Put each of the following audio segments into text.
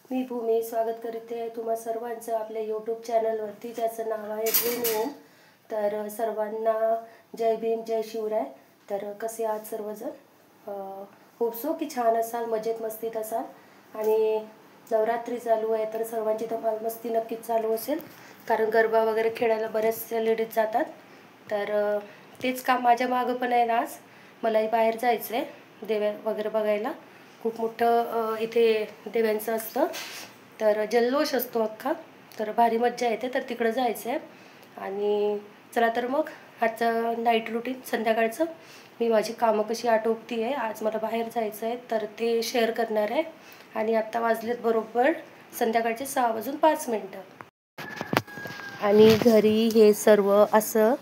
मी भूमी स्वागत करते आहे तुम्हा सर्वांचं आपल्या यूट्यूब चॅनलवरती, ज्याचं नाव आहे ड्रीम होम। तर सर्वांना जय भीम, जय शिवराय। तर कसे आहात सर्वजण? होप की छान असाल, मजेत मस्तीत असाल। आणि नवरात्री चालू आहे तर सर्वांची धमाल मस्ती नक्कीच चालू असेल, कारण गरबा वगैरे खेळायला बऱ्याचशा लेडीज जातात। तर तेच काम माझ्या मागं पण आहे ना। आज मलाही बाहेर जायचं आहे देव्या वगैरे बघायला। खूप मोठं इथे देव्यांचं असतं, तर जल्लोष असतो अख्खा, तर भारी मज्जा येते। तर तिकडं जायचं आहे। आणि चला तर मग आजचं नाईट रुटीन संध्याकाळचं मी माझी कामं कशी आटोपती आहे, आज मला बाहेर जायचं आहे तर ते शेअर करणार आहे। आणि आत्ता वाजलेत बरोबर संध्याकाळचे 6:05 आणि घरी हे सर्व असं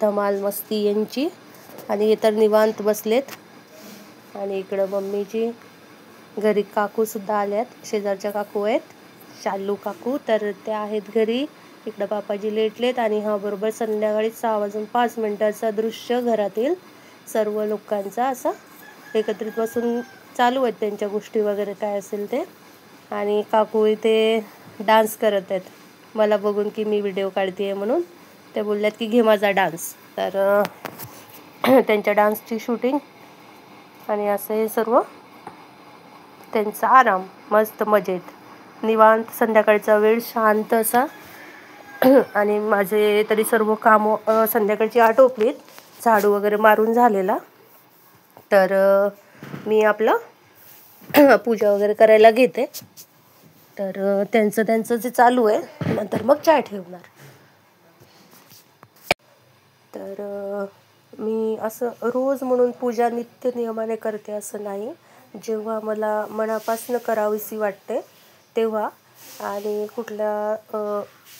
धमाल मस्ती यांची। आणि हे तर निवांत बसलेत। आणि इकडं मम्मीची घरी काकूसुद्धा आल्यात, शेजारच्या काकू आहेत, शालू काकू, तर त्या आहेत घरी। इकडं बापाजी लेटलेत। आणि हा बरोबर संध्याकाळी 6:05 दृश्य घरातील सर्व लोकांचा असा एकत्रित बसून चालू आहेत त्यांच्या गोष्टी वगैरे काय असेल ते। आणि काकू इथे डान्स करत आहेत, मला बघून की मी व्हिडिओ काढते आहे म्हणून ते बोलल्यात की घे माझा डान्स। तर त्यांच्या डान्सची शूटिंग आणि असं हे सर्व त्यांचा आराम, मस्त मजेत निवांत संध्याकाळचा वेळ शांत असा। आणि माझे तरी सर्व कामं संध्याकाळची आटोपलीत, झाडू वगैरे मारून झालेला। तर मी आपलं पूजा वगैरे करायला घेते। तर त्यांचं जे चालू आहे, नंतर मग चाय ठेवणार। तर मी असं रोज म्हणून पूजा नित्य नियमाने करते असं नाही, जेव्हा मला मनापासून करावीशी वाटते तेव्हा, आणि कुठल्या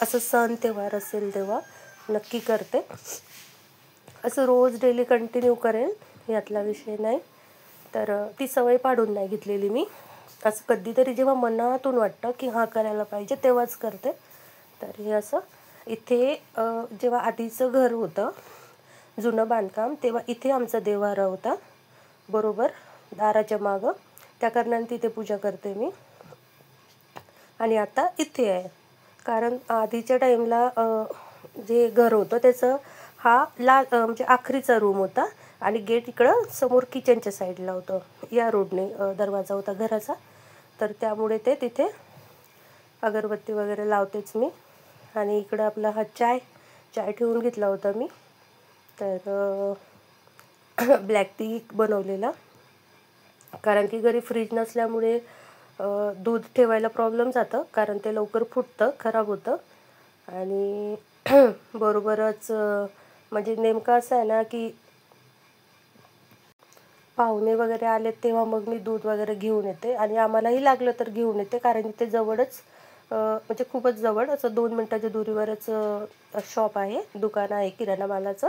असं सण त्योहार असेल तेव्हा नक्की करते। असं रोज डेली कंटिन्यू करेल यातला विषय नाही। तर ती सवय पाडून नाही घेतलेली मी, असं कधीतरी जेव्हा मनातून वाटतं की हा करायला पाहिजे तेव्हाच करते। तर हे असं इथे जेव्हा आधीचं घर होतं जुनं बांधकाम, तेव्हा इथे आमचा देव्हारा होता बरोबर दाराच्या मागं, त्या कारणाने तिथे पूजा करते मी। आणि आता इथे आहे, कारण आधीच्या टाईमला जे घर होतं त्याचं हा म्हणजे आखरीचा रूम होता, आणि गेट इकडं समोर किचनच्या साईडला होतं, या रोडने दरवाजा होता घराचा। तर त्यामुळे ते तिथे अगरबत्ती वगैरे लावतेच मी। आणि इकडं आपला हा चाय ठेवून घेतला होता मी, तर ब्लॅक टी बनवलेला, कारण की घरी फ्रीज नसल्यामुळे दूध ठेवायला प्रॉब्लेम जातं, कारण ते लवकर फुटतं, खराब होतं। आणि बरोबरच म्हणजे नेमकं असं आहे ना की पाहुणे वगैरे आले तेव्हा मग मी दूध वगैरे घेऊन येते, आणि आम्हालाही लागलं तर घेऊन येते, कारण इथे जवळच म्हणजे खूपच जवळ असं 2 मिनिटाच्या दुरीवरच शॉप आहे, दुकान आहे किराणा मालाचं।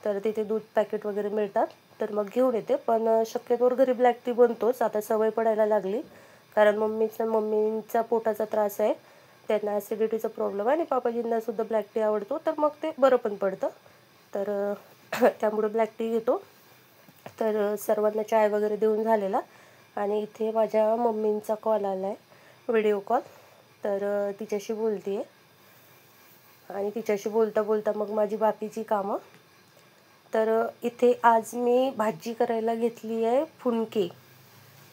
तर तिथे दूध पॅकेट वगैरे मिळतात, तर मग घेऊन येते। पण शक्यतोवर घरी ब्लॅक टी बनतोच, आता सवय पडायला लागली, कारण मम्मींचा पोटाचा त्रास आहे, त्यांना ॲसिडिटीचा प्रॉब्लेम आहे, आणि पापाजींनासुद्धा ब्लॅक टी आवडतो, तर मग ते बरं पण पडतं। तर त्यामुळे ब्लॅक टी घेतो। तर सर्वांना चाय वगैरे देऊन झालेला, आणि इथे माझ्या मम्मींचा कॉल आला आहे, व्हिडिओ कॉल, तर तिच्याशी बोलते आहे। आणि तिच्याशी बोलता बोलता मग माझी बाकीची कामं। तर इथे आज मी भाजी करायला घेतली आहे फुनके,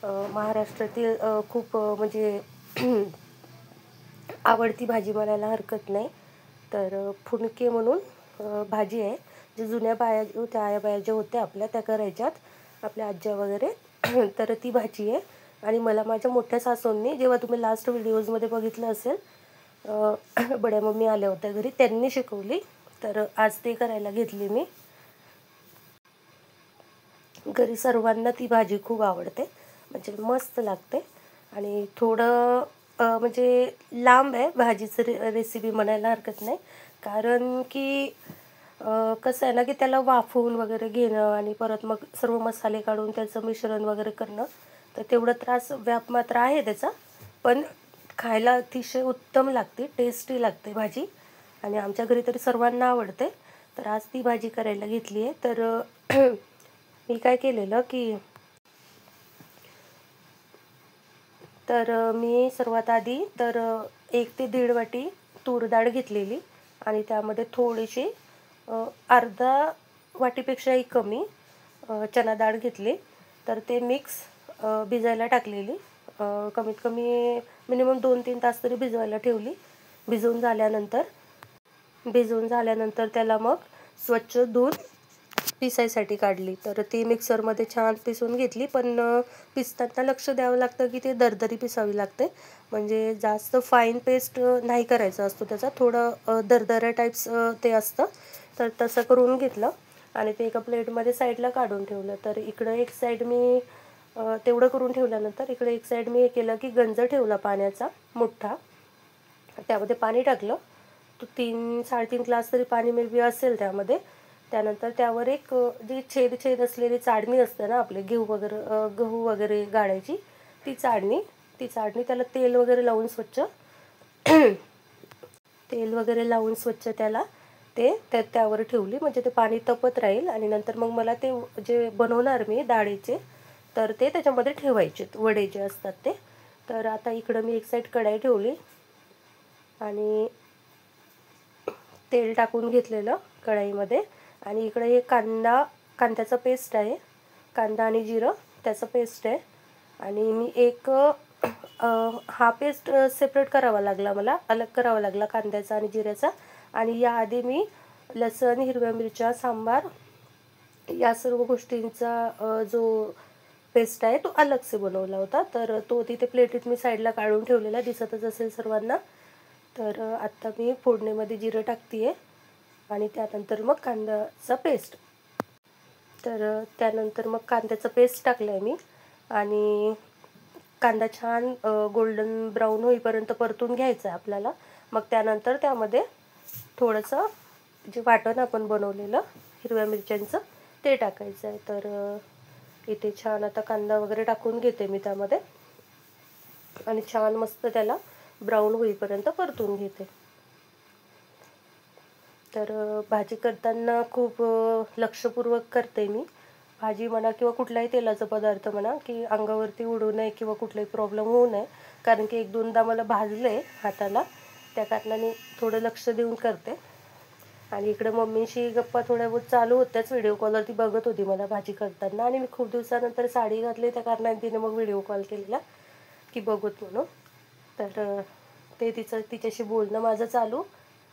महाराष्ट्रातील खूप म्हणजे आवडती भाजी म्हणायला हरकत नाही। तर फुनके म्हणून भाजी आहे, जे जुन्या बाया होत्या, आया बाया ज्या होत्या आपल्या, त्या करायच्यात, आपल्या आज्या वगैरे। तर ती भाजी आहे, आणि मला माझ्या मोठ्या सासूंनी, जेव्हा तुम्ही लास्ट व्हिडिओजमध्ये बघितलं असेल, बड्या मम्मी आल्या होत्या घरी, त्यांनी शिकवली, तर आज ते करायला घेतली मी। घरी सर्वांना ती भाजी खूप आवडते, म्हणजे मस्त लागते। आणि थोडं म्हणजे लांब आहे भाजीचं रेसिपी म्हणायला हरकत नाही, कारण की कसं आहे ना की त्याला वाफवून वगैरे घेणं, आणि परत मग सर्व मसाले काढून त्याचं मिश्रण वगैरे करणं, तर तेवढं व्याप मात्र आहे त्याचा, पण खायला अतिशय उत्तम लागते, टेस्टी लागते भाजी, आणि आमच्या घरी तरी सर्वांना आवडते। तर आज ती भाजी करायला घेतली आहे। तर मी काय केलेलं की तर मी सर्वात आधी तर 1 ते 1.5 वाटी तूर डाळ घेतलेली आणि त्यामध्ये थोडीशी अर्धा वाटीपेक्षाही कमी चणा डाळ घेतली. तर ते मिक्स भिजायला टाकलेली. कमीत कमी मिनिमम 2-3 तास तरी भिजवायला ठेवली. भिजवून झाल्यानंतर त्याला मग स्वच्छ धुवून पिसायसाठी काढली. तर ती मिक्सरमध्ये छान पिसून घेतली. पण पिसताना लक्ष द्यावं लागतं की ते दरदरी पिसावी लागते. म्हणजे जास्त फाईन पेस्ट नाही करायचं असतो त्याचा, थोडं दरदऱ्या टाईप्स ते असतं. तर तसं करून घेतलं आणि ते एका प्लेटमध्ये साईडला काढून ठेवलं. तर इकडं एक साईड मी तेवढं करून ठेवल्यानंतर इकडे एक साईड मी हे केलं की गंज ठेवला पाण्याचा मोठा. त्यामध्ये पाणी टाकलं. तो 3-3.5 ग्लास तरी पाणी मे बी असेल त्यामध्ये. त्यानंतर त्यावर एक जी छेद असलेली चाळणी असते ना आपले गहू वगैरे गाळायची, ती चाळणी त्याला तेल वगैरे लावून स्वच्छ त्याला त्यावर ठेवली. म्हणजे ते पाणी तपत राहील आणि नंतर मग मला ते जे बनवणार मी डाळीचे तर ते त्याच्यामध्ये ठेवायचे वडे जे असतात ते. तर आता इकडं मी एक साईड कढाई ठेवली आणि तेल टाकून घेतलेलं कढाईमध्ये. आणि इकडे हे कांद्याचा पेस्ट आहे, कांदा आणि जिरं त्याचं पेस्ट आहे. आणि मी एक हा पेस्ट सेपरेट करावा लागला, मला अलग करावा लागला कांद्याचा आणि जिऱ्याचा. आणि याआधी मी लसण, हिरव्या मिरच्या, सांबार या सर्व गोष्टींचा जो पेस्ट आहे तो अलगसे बनवला होता. तर तो तिथे प्लेटीत मी साईडला काढून ठेवलेला, दिसतच असेल सर्वांना. तर आत्ता मी फोडणीमध्ये जिरं टाकते आणि त्यानंतर मग कांद्याचा पेस्ट. तर त्यानंतर मग कांद्याचं पेस्ट टाकलं आहे मी आणि कांदा छान गोल्डन ब्राऊन होईपर्यंत परतून घ्यायचा आहे आपल्याला. मग त्यानंतर त्यामध्ये थोडंसं जे वाटण आपण बनवलेलं हिरव्या मिरच्यांचं ते टाकायचं आहे. तर इथे छान आता कांदा वगैरे टाकून घेते मी त्यामध्ये आणि छान मस्त त्याला ब्राऊन होईपर्यंत परतून घेते. तर भाजी करताना खूप लक्षपूर्वक करते मी. भाजी म्हणा किंवा कुठलाही तेलाचा पदार्थ म्हणा की अंगावरती उडू नये किंवा कुठलाही प्रॉब्लेम होऊ नये. कारण की 1-2दा मला भाजले हाताला, त्या कारणाने थोडं लक्ष देऊन करते. आणि इकडे मम्मीशी गप्पा थोड्या बहुत चालू होत्याच. व्हिडिओ कॉलवरती बघत होती मला भाजी करताना आणि मी खूप दिवसानंतर साडी घातली, त्या कारणाने तिने मग व्हिडिओ कॉल केलेला की बघूत म्हणून. तर ते तिच्याशी बोलणं माझं चालू.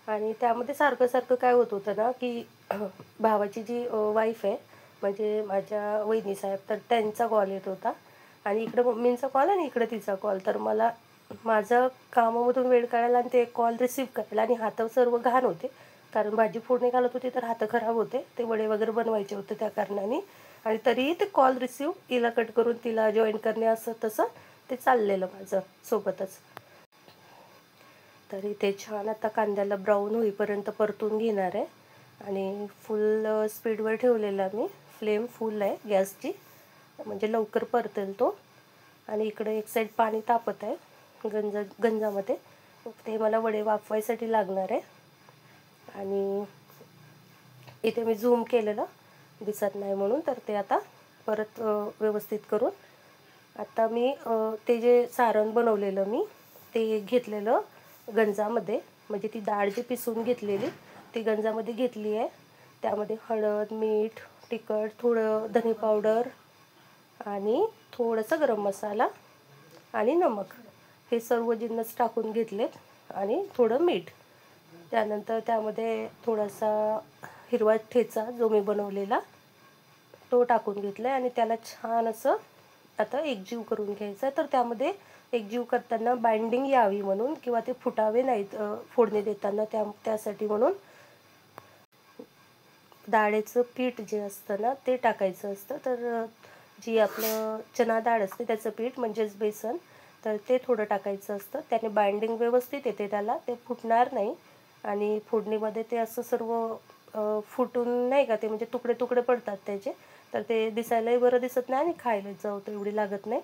आणि त्यामध्ये सारखं काय होत होतं ना की भावाची जी वाईफ आहे म्हणजे माझ्या वहिनी साहेब, तर त्यांचा कॉल येत होता आणि इकडं मम्मींचा कॉल आणि इकडं तिचा कॉल. तर मला माझं कामामधून वेळ काढायला आणि ते कॉल रिसीव करायला आणि हात सर्व घाण होते, कारण भाजी फोडणी घालत होती तर हात खराब होते. ते वडे वगैरे बनवायचे होते त्या कारणाने. आणि तरीही ते कॉल रिसीव, तिला कट करून तिला जॉईन करणे, असं तसं ते चाललेलं माझं सोबतच. तर इथे छान आता कांद्याला ब्राऊन होईपर्यंत परतून घेणार आहे आणि फुल स्पीडवर ठेवलेला मी. फ्लेम फुल आहे गॅसची, म्हणजे लवकर परतेल तो. आणि इकडे एक साईड पाणी तापत आहे गंजामध्ये, ते मला वडे वाफवायसाठी लागणार आहे. आणि इथे मी झूम केलेलं दिसत नाही म्हणून, तर ते आता परत व्यवस्थित करून आता मी ते जे सारण बनवलेलं मी ते घेतलेलं गंजामध्ये, म्हणजे ती डाळ जी पिसून घेतलेली ती गंजामध्ये घेतली आहे. त्यामध्ये हळद, मीठ, तिखट, थोडं धने पावडर आणि थोडंसं गरम मसाला आणि नमक, हे सर्व जिन्नस टाकून घेतलेत आणि थोडं मीठ. त्यानंतर त्यामध्ये थोडासा हिरवा ठेचा जो मी बनवलेला तो टाकून घेतला आहे आणि त्याला छान असं आता एकजीव करून घ्यायचं आहे. तर त्यामध्ये एकजीव करताना बाइंडिंग यावी म्हणून किंवा ते फुटावे नाहीत फोडणी देताना, त्यासाठी म्हणून डाळीचं पीठ जे असतं ना ते टाकायचं असतं. तर जी आपलं चणा डाळ असते त्याचं पीठ म्हणजेच बेसन, तर ते थोडं टाकायचं असतं. त्याने बाइंडिंग व्यवस्थित येते त्याला, ते फुटणार नाही. आणि फोडणीमध्ये ते असं सर्व फुटून नाही का ते, म्हणजे तुकडे तुकडे पडतात त्याचे, तर ते दिसायलाही बरं दिसत नाही आणि खायला चव तर एवढी लागत नाही.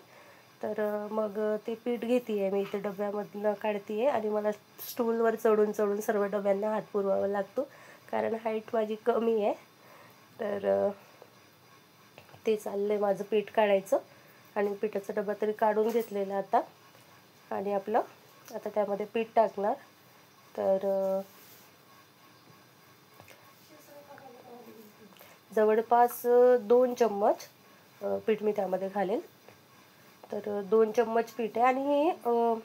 तर मग ते पीठ घेते आहे मी इथे डब्यामधनं काढते आहे आणि मला स्टूलवर चढून चढून सर्व डब्यांना हात पुरवावा लागतो, कारण हाईट माझी कमी आहे. तर ते चाललं आहे माझं पीठ काढायचं आणि पिठाचा डबा तरी काढून घेतलेला आता. आणि आपलं आता त्यामध्ये पीठ टाकणार. तर जवळपास 2 चम्मच पीठ मी त्यामध्ये घालेल. तर 2 चम्मच पीठ आहे आणि हे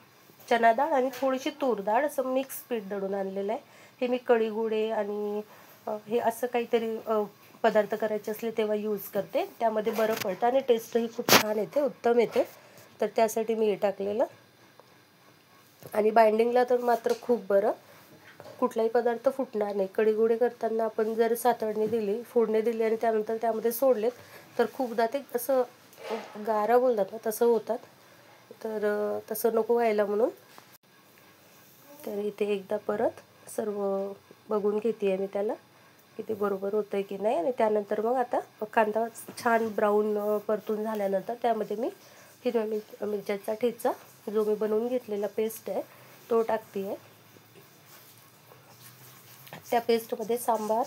चना डाळ आणि थोडीशी तूर डाळ असं मिक्स पीठ दळून आणलेलं आहे. हे मी कढीगोळे आणि हे असं काहीतरी पदार्थ करायचे असले तेव्हा यूज करते. त्यामध्ये बरं पडतं आणि टेस्टही खूप छान येते, उत्तम येते. तर त्यासाठी मी हे टाकलेलं. आणि बाइंडिंगला तर मात्र खूप बरं, कुठलाही पदार्थ फुटणार नाही. कढीगोळे करताना आपण जर सातळणी दिली, फोडणी दिली आणि त्यानंतर त्यामध्ये सोडलेत तर खूपदा ते असं गारा बोलतात ना तसं होतात. तर तसं नको व्हायला म्हणून तर इथे एकदा परत सर्व बघून घेते आहे मी त्याला की ते बरोबर होतं आहे की नाही. आणि त्यानंतर मग आता कांदा छान ब्राऊन परतून झाल्यानंतर त्यामध्ये मी हिरव्या मिरच्याचा ठेचा जो मी बनवून घेतलेला पेस्ट आहे तो टाकते आहे. त्या पेस्टमध्ये सांबार,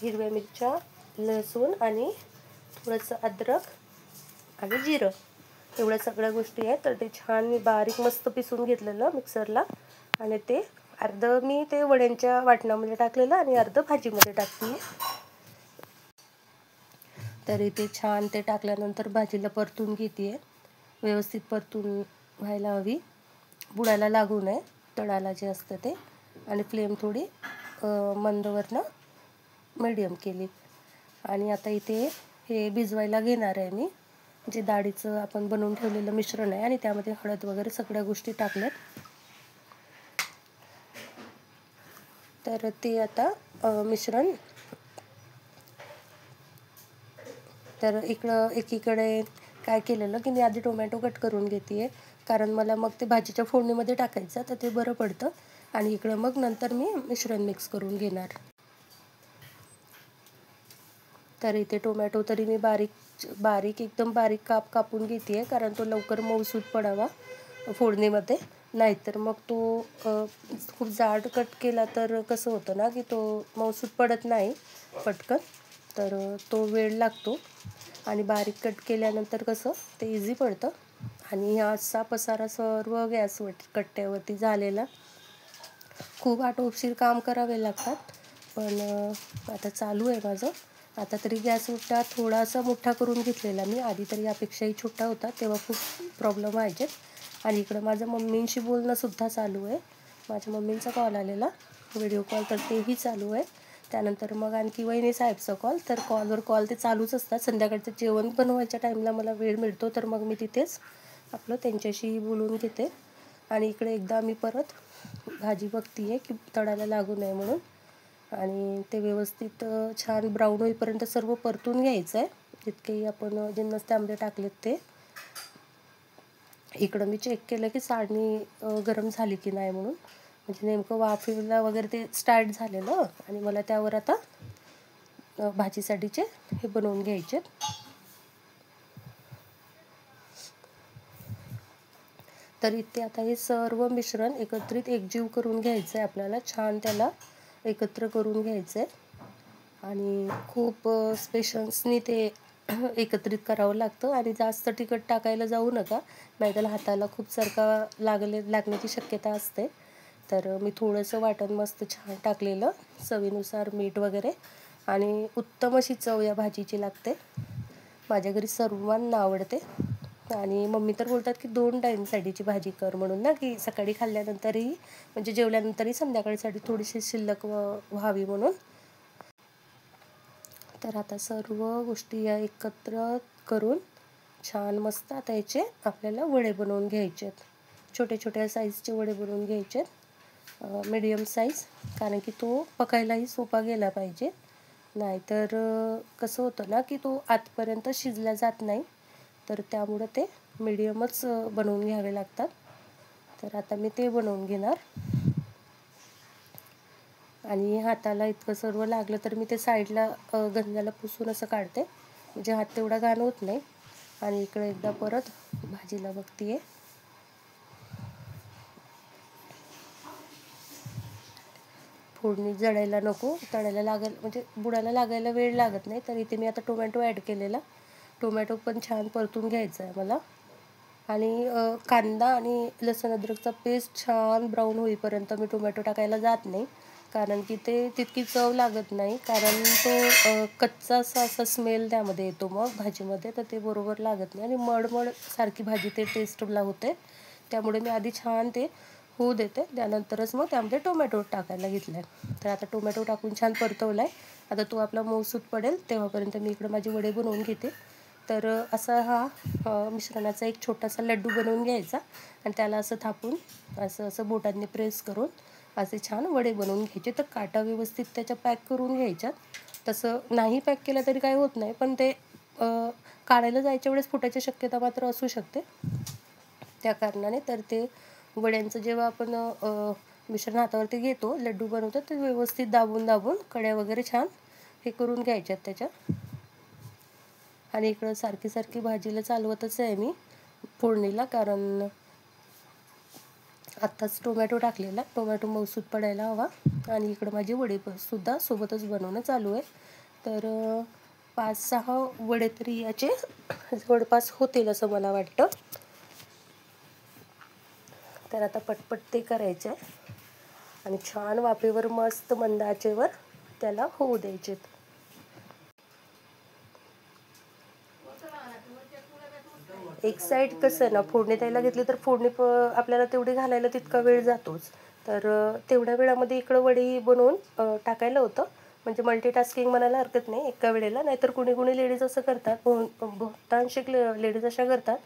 हिरव्या मिरच्या, लसूण आणि थोडंसं अद्रक आणि जिरं एवढ्या सगळ्या गोष्टी आहेत. तर ते छान मी बारीक मस्त पिसून घेतलेलं मिक्सरला आणि ते अर्धं मी ते वड्यांच्या वाटणामध्ये टाकलेलं आणि अर्धं भाजीमध्ये टाकते. तर इथे छान ते टाकल्यानंतर भाजीला परतून घेते आहे. व्यवस्थित परतून व्हायला हवी, बुडाला लागू नये तळाला जे असतं ते. आणि फ्लेम थोडी मंदवरनं मीडियम केली. आणि आता इथे हे भिजवायला घेणार आहे मी. जे डाळीचं आपण बनवून ठेवलेलं मिश्रण आहे आणि त्यामध्ये हळद वगैरे सगळ्या गोष्टी टाकल्यात. तर ते आता मिश्रण तर एकीकडे काय केलेलं की मी आधी टोमॅटो कट करून घेते आहे, कारण मला मग ते भाजीच्या फोडणीमध्ये टाकायचं तर ते बरं पडतं. आणि इकडं मग नंतर मी मिश्रण मिक्स करून घेणार. तर इथे टोमॅटो तरी मी एकदम बारीक कापून घेते आहे, कारण तो लवकर मऊसूत पडावा फोडणीमध्ये. नाहीतर मग तो खूप जाड कट केला तर कसं होतं ना की तो मऊसूत पडत नाही पटकन, तर तो वेळ लागतो. आणि बारीक कट केल्यानंतर कसं ते इझी पडतं. आणि हा असा पसारा सर्व गॅसवर कट्ट्यावरती झालेला. खूप आटोपशीर काम करावे लागतात, पण आता चालू आहे माझं. आता तरी गॅस थोडासा मोठा करून घेतलेला मी, आधी तरी यापेक्षाही छोटा होता तेव्हा खूप प्रॉब्लेम व्हायचे. आणि इकडं माझ्या मम्मींशी बोलणंसुद्धा चालू आहे. माझ्या मम्मींचा कॉल आलेला व्हिडिओ कॉल, तर तेही चालू आहे. त्यानंतर मग आणखी वहिनी साहेबचा कॉल, तर कॉल ते चालूच असतात. संध्याकाळचं जेवण बनवायच्या टाईमला मला वेळ मिळतो तर मग मी तिथेच आपलं त्यांच्याशीही बोलून घेते. आणि इकडे एकदा मी परत भाजी बघते आहे की तळाला लागू नये म्हणून. आणि ते व्यवस्थित छान ब्राऊन होईपर्यंत सर्व परतून घ्यायचं आहे, जितकेही आपण जिन्नस त्यामध्ये टाकलेत ते. इकडं मी चेक केलं की साडणी गरम झाली की नाही म्हणून, म्हणजे नेमकं वाफेला वगैरे ते स्टार्ट झालेलं. आणि मला त्यावर आता भाजीसाठीचे हे बनवून घ्यायचे. तर इथे आता हे सर्व मिश्रण एकत्रित एकजीव करून घ्यायचं आहे आपल्याला. छान त्याला एकत्र करून घ्यायचं आहे आणि खूप पेशन्सनी ते एकत्रित करावं लागतं. आणि जास्त तिखट टाकायला जाऊ नका, नाहीतर हाताला खूप लागण्याची शक्यता असते. तर मी थोडंसं वाटण मस्त छान टाकलेलं, चवीनुसार मीठ वगैरे. आणि उत्तम अशी चव या भाजीची लागते. माझ्या घरी सर्वांना आवडते. आणि मम्मी तर बोलतात की 2 टाईमसाठीची भाजी कर म्हणून ना, की सकाळी खाल्ल्यानंतरही म्हणजे जेवल्यानंतरही संध्याकाळसाठी थोडीशी शिल्लक व्हावी म्हणून. तर आता सर्व गोष्टी या एकत्र करून छान मस्त आता याचे आपल्याला वडे बनवून घ्यायचे आहेत. छोट्या साईजचे वडे बनवून घ्यायचे आहेत, मीडियम साईज, कारण की तो पकायलाही सोपा गेला पाहिजे. नाहीतर कसं होतं ना की तो आतपर्यंत शिजला जात नाही, तर त्यामुळं ते मीडियमच बनवून घ्यावे लागतात. तर आता मी ते बनवून घेणार. आणि हाताला इतकं सर्व लागलं तर मी ते साईडला गंजाला पुसून असं काढते, म्हणजे हात तेवढा घाण होत नाही. आणि इकडे एकदा परत भाजीला बघते आहे. फोडणी जळायला नको, तळायला लागेल म्हणजे बुडाला लागायला वेळ लागत नाही. तर इथे मी आता टोमॅटो ॲड केलेला. टोमॅटो पण छान परतून घ्यायचा आहे मला. आणि कांदा आणि लसूण अद्रकचा पेस्ट छान ब्राऊन होईपर्यंत मी टोमॅटो टाकायला जात नाही, कारण की ते तितकी चव लागत नाही, कारण तो कच्चा असा स्मेल त्यामध्ये येतो मग भाजीमध्ये, तर ते बरोबर लागत नाही आणि मळमळ सारखी भाजी ते टेस्टला होते. त्यामुळे मी आधी छान ते होऊ देते, त्यानंतरच मग त्यामध्ये टोमॅटो टाकायला घेतला आहे. तर आता टोमॅटो टाकून छान परतवला आहे. आता तो आपला मऊसूत पडेल तेव्हापर्यंत मी इकडं माझे वडे बनवून घेते. तर असा हा मिश्रणाचा एक छोटासा लड्डू बनवून घ्यायचा आणि त्याला असं थापून असं बोटांनी प्रेस करून असे छान वडे बनवून घ्यायचे. तर काटा व्यवस्थित त्याच्या पॅक करून घ्यायच्यात. तसं नाही पॅक केलं तरी काही होत नाही, पण ते काढायला जायच्या वेळेस फुटायची शक्यता मात्र असू शकते, त्या कारणाने. तर ते वड्यांचं जेव्हा आपण मिश्रण हातावरती घेतो, लड्डू बनवतो, ते व्यवस्थित दाबून कड्या वगैरे छान हे करून घ्यायच्यात त्याच्या. आणि इकडं सारखी भाजीला चालवतच आहे मी फोडणीला, कारण आत्ताच टोमॅटो टाकलेला, टोमॅटो मऊसूत पडायला हवा. आणि इकडं माझी वडे सुद्धा सोबतच बनवणं चालू आहे. तर 5-6 वडे तरी याचे जवळपास होतील असं मला वाटतं. तर आता पटपट ते करायचे आणि छान वाफेवर मस्त मंद आचेवर त्याला होऊ द्यायचे. एक साईड कसं ना, फोडणी द्यायला घेतली तर फोडणी आपल्याला तेवढी घालायला तितका वेळ जातोच. तर तेवढ्या वेळामध्ये इकडं वडी बनवून टाकायला होतं. म्हणजे मल्टीटास्किंग म्हणायला हरकत नाही एका वेळेला. नाहीतर कुणी लेडीज असं करतात, बहुतांश लेडीज अशा करतात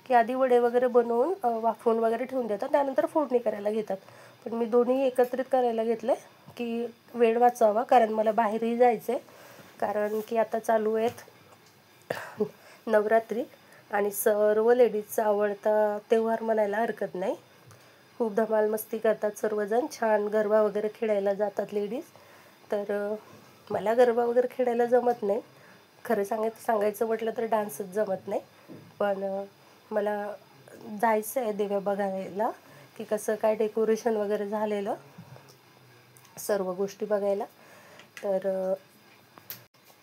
की आधी वडे वगैरे बनवून वाफवून वगैरे ठेवून देतात, त्यानंतर फोडणी करायला घेतात. पण मी दोन्ही एकत्रित करायला घेतले की वेळ वाचावा, कारण मला बाहेरही जायचं आहे. कारण की आता चालू आहेत नवरात्री आणि सर्व लेडीजचा आवडता तेव्हार म्हणायला हरकत नाही. खूप धमाल मस्ती करतात सर्वजण, छान गरबा वगैरे खेळायला जातात लेडीज. तर मला गरबा वगैरे खेळायला जमत नाही, खरं सांगायचं म्हटलं तर डान्सच जमत नाही. पण मला जायचं आहे देव्या बघायला की कसं काय डेकोरेशन वगैरे झालेलं, सर्व गोष्टी बघायला.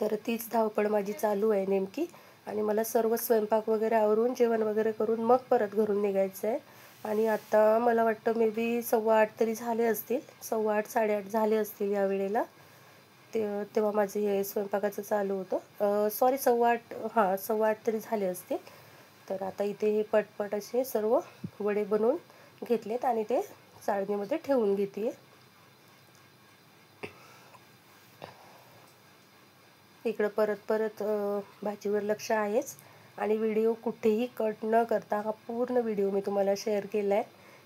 तर तीच धावपळ माझी चालू आहे नेमकी. आणि मला सर्व स्वयंपाक वगैरे आवरून जेवण वगैरे करून मग परत घरून निघायचं आहे. आणि आता मला वाटतं मे बी 8:15 तरी झाले असतील, 8:15 8:30 झाले असतील या वेळेला. तेव्हा माझे हे स्वयंपाकाचं चालू होतं. सॉरी 8:15, हां 8:15 तरी झाले असतील. तर आता इथे हे पटपट असे सर्व वडे बनवून घेतलेत आणि ते चाळणीमध्ये ठेवून घेते. इकडं परत भाजीवर लक्ष आहेच. आणि व्हिडिओ कुठेही कट न करता हा पूर्ण व्हिडिओ मी तुम्हाला शेअर केला आहे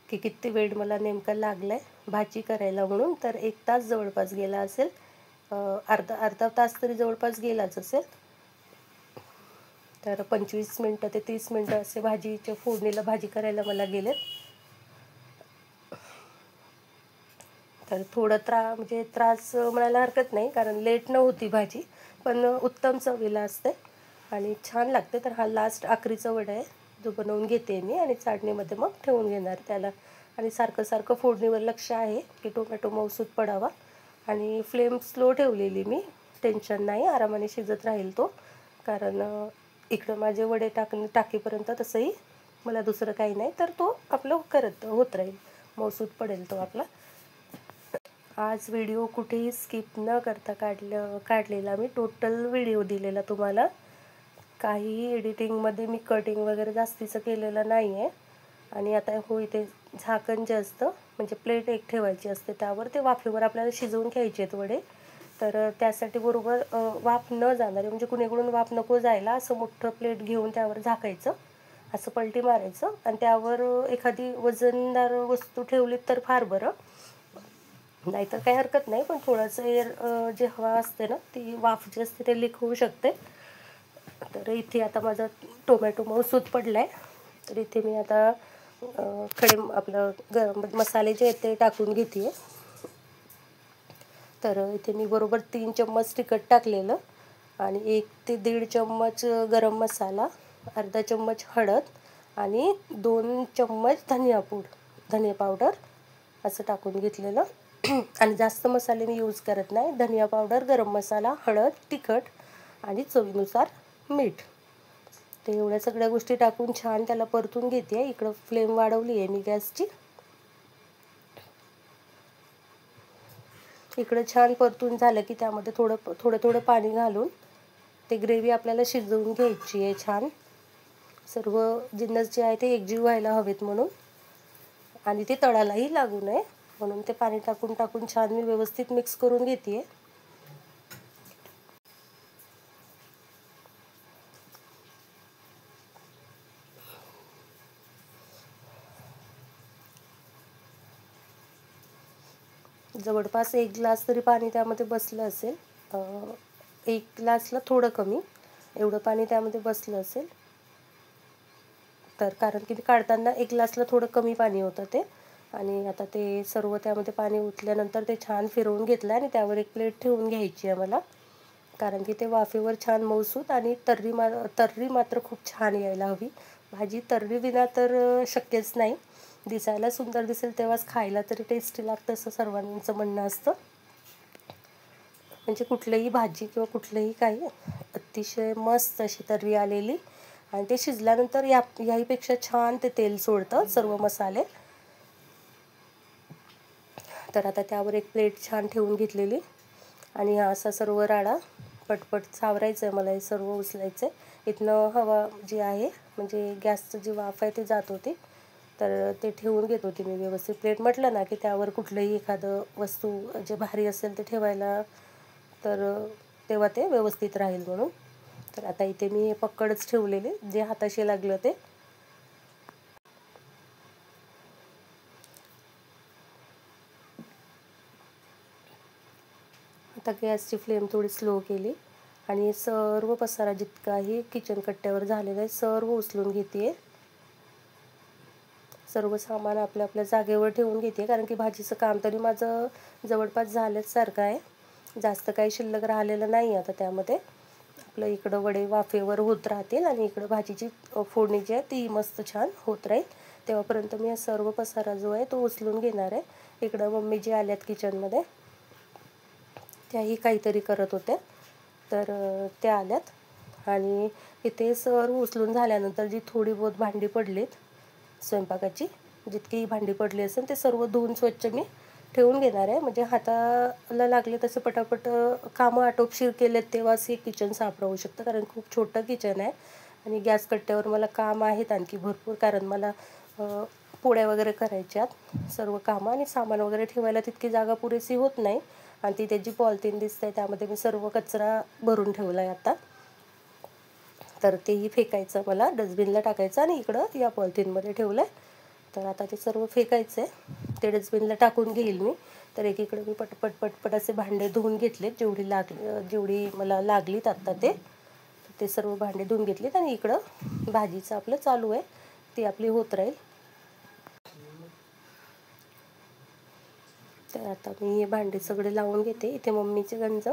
की किती वेळ मला नेमका लागला आहे भाजी करायला म्हणून. तर 1 तास जवळपास गेला असेल, अर्धा तास तरी जवळपास गेलाच असेल. तर 25 मिनटं ते 30 मिनटं असे भाजीच्या फोडणीला भाजी करायला मला गेलेत. तर थोडं म्हणजे त्रास म्हणायला हरकत नाही, कारण लेट न होती भाजी, पण उत्तम चवीला असते आणि छान लागते. तर हा लास्ट आखरीचा वडा आहे जो बनवून घेते मी आणि चाळणीमध्ये मग ठेवून घेणार त्याला. आणि सारखं फोडणीवर लक्ष आहे की टोमॅटो मऊसूत पडावा. आणि फ्लेम स्लो ठेवलेली मी, टेन्शन नाही, आरामाने शिजत राहील तो. कारण इकडं माझे वडे टाकीपर्यंत तसंही मला दुसरं काही नाही, तर तो आपलं होत राहील, मऊसूत पडेल तो आपला. आज व्हिडिओ कुठेही स्किप न करता काढलेला मी, टोटल व्हिडिओ दिलेला तुम्हाला. काहीही एडिटिंगमध्ये मी कटिंग वगैरे जास्तीचं केलेलं नाही आहे. आणि आता इथे झाकण जे असतं, म्हणजे प्लेट एक ठेवायची असते, त्यावर ते वाफेवर आपल्याला शिजवून घ्यायचे आहेत वडे. तर त्यासाठी बरोबर वाफ न जाणारे, म्हणजे कुणीकडून वाफ नको जायला, असं मोठं प्लेट घेऊन त्यावर झाकायचं, असं पलटी मारायचं आणि त्यावर एखादी वजनदार वस्तू ठेवली तर फार बरं. नाहीतर काही हरकत नाही, पण थोडंसं एअर जे हवा असते ना, ती वाफ जी असते ते लीक होऊ शकते. तर इथे आता माझा टोमॅटो मऊसूत पडला आहे. तर इथे मी आता आपलं गरम मसाले जे आहेत ते टाकून घेते. तर इथे मी बरोबर 3 चम्मच तिखट टाकलेलं आणि 1 ते 1.5 चम्मच गरम मसाला, अर्धा चम्मच हळद आणि 2 चम्मच धनिया पावडर असं टाकून घेतलेलं. आणि जास्त मसाले मी यूज करत नाही. धनिया पावडर, गरम मसाला, हळद, तिखट आणि चवीनुसार मीठ. ते एवढ्या सगळ्या गोष्टी टाकून छान त्याला परतून घेते. इकडं फ्लेम वाढवली आहे मी गॅसची. इकडं छान परतून झालं की त्यामध्ये थोडं पाणी घालून ते ग्रेव्ही आपल्याला शिजवून घ्यायची आहे छान. सर्व जिन्नस जे आहे ते एकजीव व्हायला हवेत म्हणून, आणि ते तळालाही लागू नये म्हणून ते पाणी टाकून छान मी व्यवस्थित मिक्स करून घेते. जवळपास 1 ग्लास तरी पाणी त्यामध्ये बसलं असेल. 1 ग्लासला थोडं कमी एवढं पाणी त्यामध्ये बसलं असेल. तर कारण की मी काढताना 1 ग्लासला थोडं कमी पाणी होतं ते. आणि आता ते सर्व त्यामध्ये पाणी ओतल्यानंतर ते छान फिरवून घेतलं आणि त्यावर एक प्लेट ठेवून घ्यायची आहे मला. कारण की ते वाफेवर छान मऊसूत आणि तर्री मात्र खूप छान यायला हवी. भाजी तर्री विना तर शक्यच नाही. दिसायला सुंदर दिसेल तेव्हाच खायला तरी टेस्टी लागतं असं सर्वांचं म्हणणं असतं. म्हणजे कुठलीही भाजी किंवा कुठलंही काही अतिशय मस्त अशी तर्री आलेली, आणि ते शिजल्यानंतर याहीपेक्षा छान ते तेल सोडतं सर्व मसाले. तर आता त्यावर एक प्लेट छान ठेवून घेतलेली, आणि हा असा सर्व राडा पटपट सावरायचं आहे मला. हे सर्व उचलायचं आहे. इथनं हवा जी आहे म्हणजे गॅसचं जी वाफ आहे ती जात होती, तर ते ठेवून घेत होती मी व्यवस्थित. प्लेट म्हटलं ना की त्यावर कुठलंही एखादं वस्तू जे भारी असेल ते ठेवायला, तर तेव्हा ते व्यवस्थित राहील म्हणून. तर आता इथे मी पक्कडच ठेवलेले जे हाताशी लागलं ते. आता गॅसची फ्लेम थोडी स्लो केली आणि सर्व पसारा जितकाही किचन कट्ट्यावर झालेला आहे सर्व उचलून घेते. सर्व सामान आपल्या आपल्या जागेवर ठेवून घेते, कारण की भाजीचं काम तरी माझं जवळपास झाल्याच सारखं आहे. जास्त काही शिल्लक राहिलेलं नाही आता त्यामध्ये. आपलं इकडं वडे वाफेवर होत राहतील आणि इकडं भाजीची फोडणी जी आहे ती मस्त छान होत राहील. तेव्हापर्यंत मी सर्व पसारा जो आहे तो उचलून घेणार आहे. इकडं मम्मी जी आल्यात किचनमध्ये, त्याही काहीतरी करत होत्या, तर त्या आल्यात. आणि इथे सर्व उचलून झाल्यानंतर जी थोडी बहुत भांडी पडलीत स्वयंपाकाची, जितकी भांडी पडली असेल ते सर्व धुवून स्वच्छ मी ठेवून घेणार आहे. म्हणजे हाताला लागले तसे पटापट कामं आटोपशीर केलेत तेव्हाच हे किचन साफ राहू शकतं. कारण खूप छोटं किचन आहे आणि गॅस कट्ट्यावर मला काम आहेत आणखी भरपूर. कारण मला पोळ्या वगैरे करायच्यात, सर्व कामं आणि सामान वगैरे ठेवायला तितकी जागा पुरेशी होत नाही. आणि ती त्याची पॉलिथिन दिसते त्यामध्ये मी सर्व कचरा भरून ठेवला आहे आता. तर तेही फेकायचं, मला डस्टबिनला टाकायचं, आणि इकडं या पॉलिथिनमध्ये ठेवलं आहे. तर आता ते सर्व फेकायचं आहे, ते डस्टबिनला टाकून घेईल मी. तर एकीकडे मी पटपट असे भांडे धुवून घेतलेत, जेवढी मला लागलीत आत्ता ते सर्व भांडे धुवून घेतलेत. आणि इकडं भाजीचं आपलं चालू आहे, ती आपली होत राहील. तर आता मी हे भांडे सगळे लावून घेते. इथे मम्मीचे गंज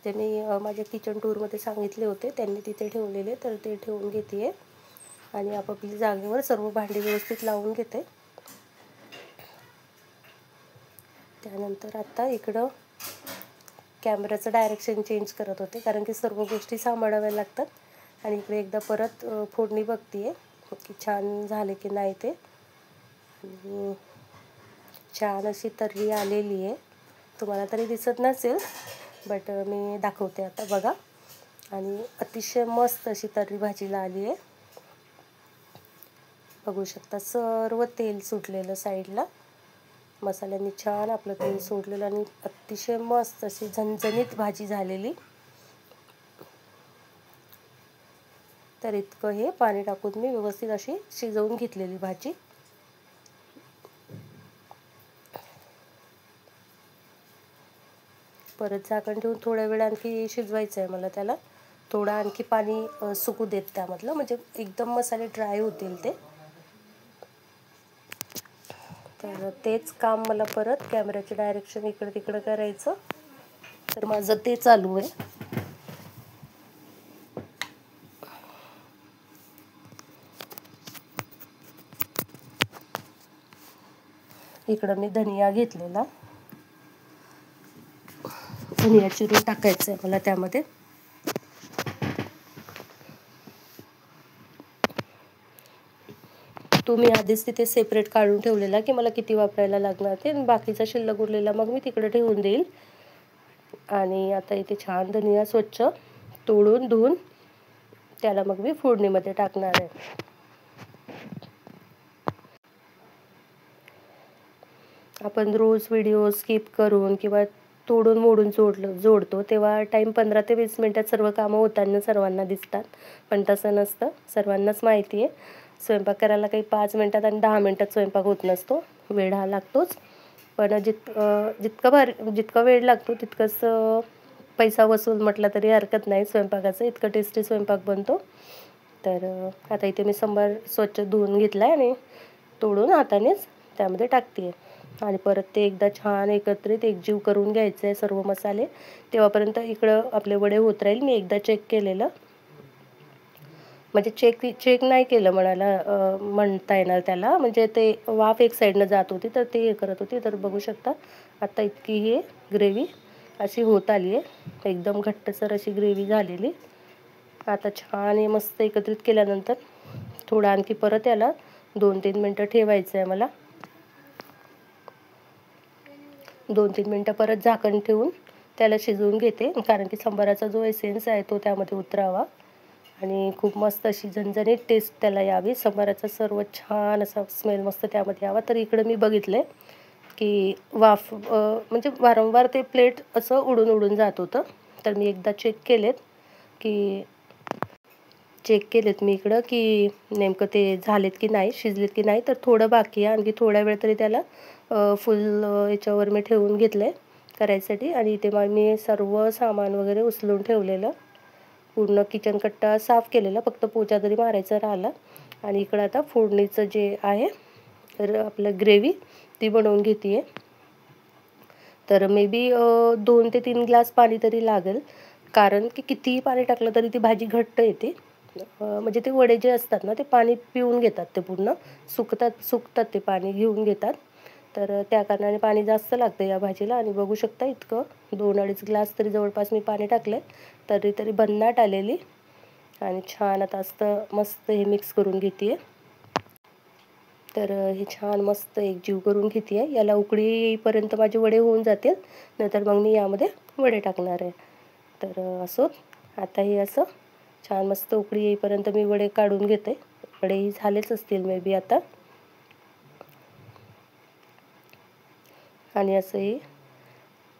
ते मी माझ्या किचन टूरमध्ये सांगितले होते, त्यांनी तिथे ठेवलेले, तर ते ठेवून घेते आणि आपापली जागेवर सर्व भांडी व्यवस्थित लावून घेते. त्यानंतर आता इकडं कॅमेराचं डायरेक्शन चेंज करत होते, कारण की सर्व गोष्टी सांभाळाव्या लागतात. आणि इकडे एकदा परत फोडणी बघते की छान झाले की नाही ते. आणि छान अशी तर्री आलेली आहे, तुम्हाला तरी दिसत नसेल बट मी दाखवते आता बघा. आणि अतिशय मस्त अशी तर्री भाजीला आली आहे, बघू शकता. सर्व तेल सुटलेलं साईडला, मसाल्यांनी छान आपलं तेल सोडलेलं आणि अतिशय मस्त अशी झणझणीत भाजी झालेली. तर इतकं हे पाणी टाकून मी व्यवस्थित अशी शिजवून घेतलेली भाजी. परत झाकण ठेवून थोड्या वेळ आणखी शिजवायचं आहे मला त्याला. थोडं आणखी पाणी सुकू देत त्यामधलं, म्हणजे एकदम मसाले ड्राय होतील ते. तर तेच काम मला परत कॅमेऱ्याचे डायरेक्शन इकडं तिकडं करायचं, तर माझं ते चालू आहे. इकडं मी धनिया घेतलेला, धनिया चिरून टाकायचं आहे मला त्यामध्ये. तो मी आधीच तिथे सेपरेट काढून ठेवलेला की मला किती वापरायला लागणार ते, बाकीचा शिल्लक उरलेला मग मी तिकडे ठेवून देईल. आणि आता इथे छान धनिया स्वच्छ तोडून धुवून त्याला मग मी फोडणीमध्ये टाकणार आहे. आपण रोज व्हिडिओ स्किप करून किंवा तोडून मोडून जोडतो तेव्हा टाईम 15 ते 20 मिनटात सर्व कामं होताना सर्वांना दिसतात, पण तसं नसतं. सर्वांनाच माहिती आहे स्वयंपाक करायला काही 5 मिनटात आणि 10 मिनटात स्वयंपाक होत नसतो, वेळ हा लागतोच. पण जितका वेळ लागतो तितकंच पैसा वसूल म्हटलं तरी हरकत नाही स्वयंपाकाचं, इतकं टेस्टी स्वयंपाक बनतो. तर आता इथे मी सांबार स्वच्छ धुवून घेतला आहे आणि तोडून हातानेच त्यामध्ये टाकते आहे. आणि परत ते एकदा छान एकत्रित एकजीव करून घ्यायचं आहे सर्व मसाले. तेव्हापर्यंत इकडं आपले वडे होत राहील. मी एकदा चेक केलेलं, म्हणजे चेक नाही केलं म्हणता येणार त्याला, म्हणजे ते वाफ एक साईडनं जात होती तर ते हे करत होती. तर बघू शकता आता इतकी हे ग्रेव्ही अशी होत आली आहे, एकदम घट्टसर अशी ग्रेव्ही झालेली. आता छान हे मस्त एकत्रित केल्यानंतर थोडं आणखी परत याला 2-3 मिनटं ठेवायचं आहे मला. 2-3 मिनटं परत झाकण ठेवून त्याला शिजवून घेते, कारण की सांबाराचा जो एसेन्स आहे तो त्यामध्ये उतरावा आणि खूप मस्त अशी झणझणीत टेस्ट त्याला यावी. सांबाराचा सर्व छान असा स्मेल मस्त त्यामध्ये यावा. तर इकडं मी बघितलं की वाफ म्हणजे वारंवार ते प्लेट असं उडून जात होतं. तर मी एकदा चेक केलेत मी इकडं की नेमकं ते झालेत की नाही, शिजलेत की नाही. तर थोडं बाकी आहे, आणखी थोडा वेळ तरी त्याला फुल याच्यावर मी ठेवून घेतलं आहे करायसाठी. आणि इथे मग मी सर्व सामान वगैरे उचलून ठेवलेलं, पूर्ण किचन कट्टा साफ केलेला, फक्त पोचा तरी मारायचा राहिला. आणि इकडं आता फोडणीचं जे आहे तर आपलं ग्रेव्ही ती बनवून घेते आहे. तर मे बी 2 ते 3 ग्लास पाणी तरी लागेल, कारण की कितीही पाणी टाकलं तरी ती भाजी घट्ट येते. म्हणजे ते वडे जे असतात ना ते पाणी पिऊन घेतात, ते पूर्ण सुकतात ते पाणी घेऊन घेतात. तर त्या कारणाने पाणी जास्त लागतं या भाजीला. आणि बघू शकता इतकं 2-2.5 ग्लास तरी जवळपास मी पाणी टाकलं, तरी भन्नाट आलेली. आणि छान आता मस्त हे मिक्स करून घेते आहे. तर हे छान मस्त एकजीव करून घेते आहे. याला उकळी येईपर्यंत माझे वडे होऊन जातील, नंतर मग मी यामध्ये वडे टाकणार आहे. तर आता हे असं छान मस्त उकळी येईपर्यंत मी वडे काढून घेते. वडेही झालेच असतील मे बी आता. आणि असं हे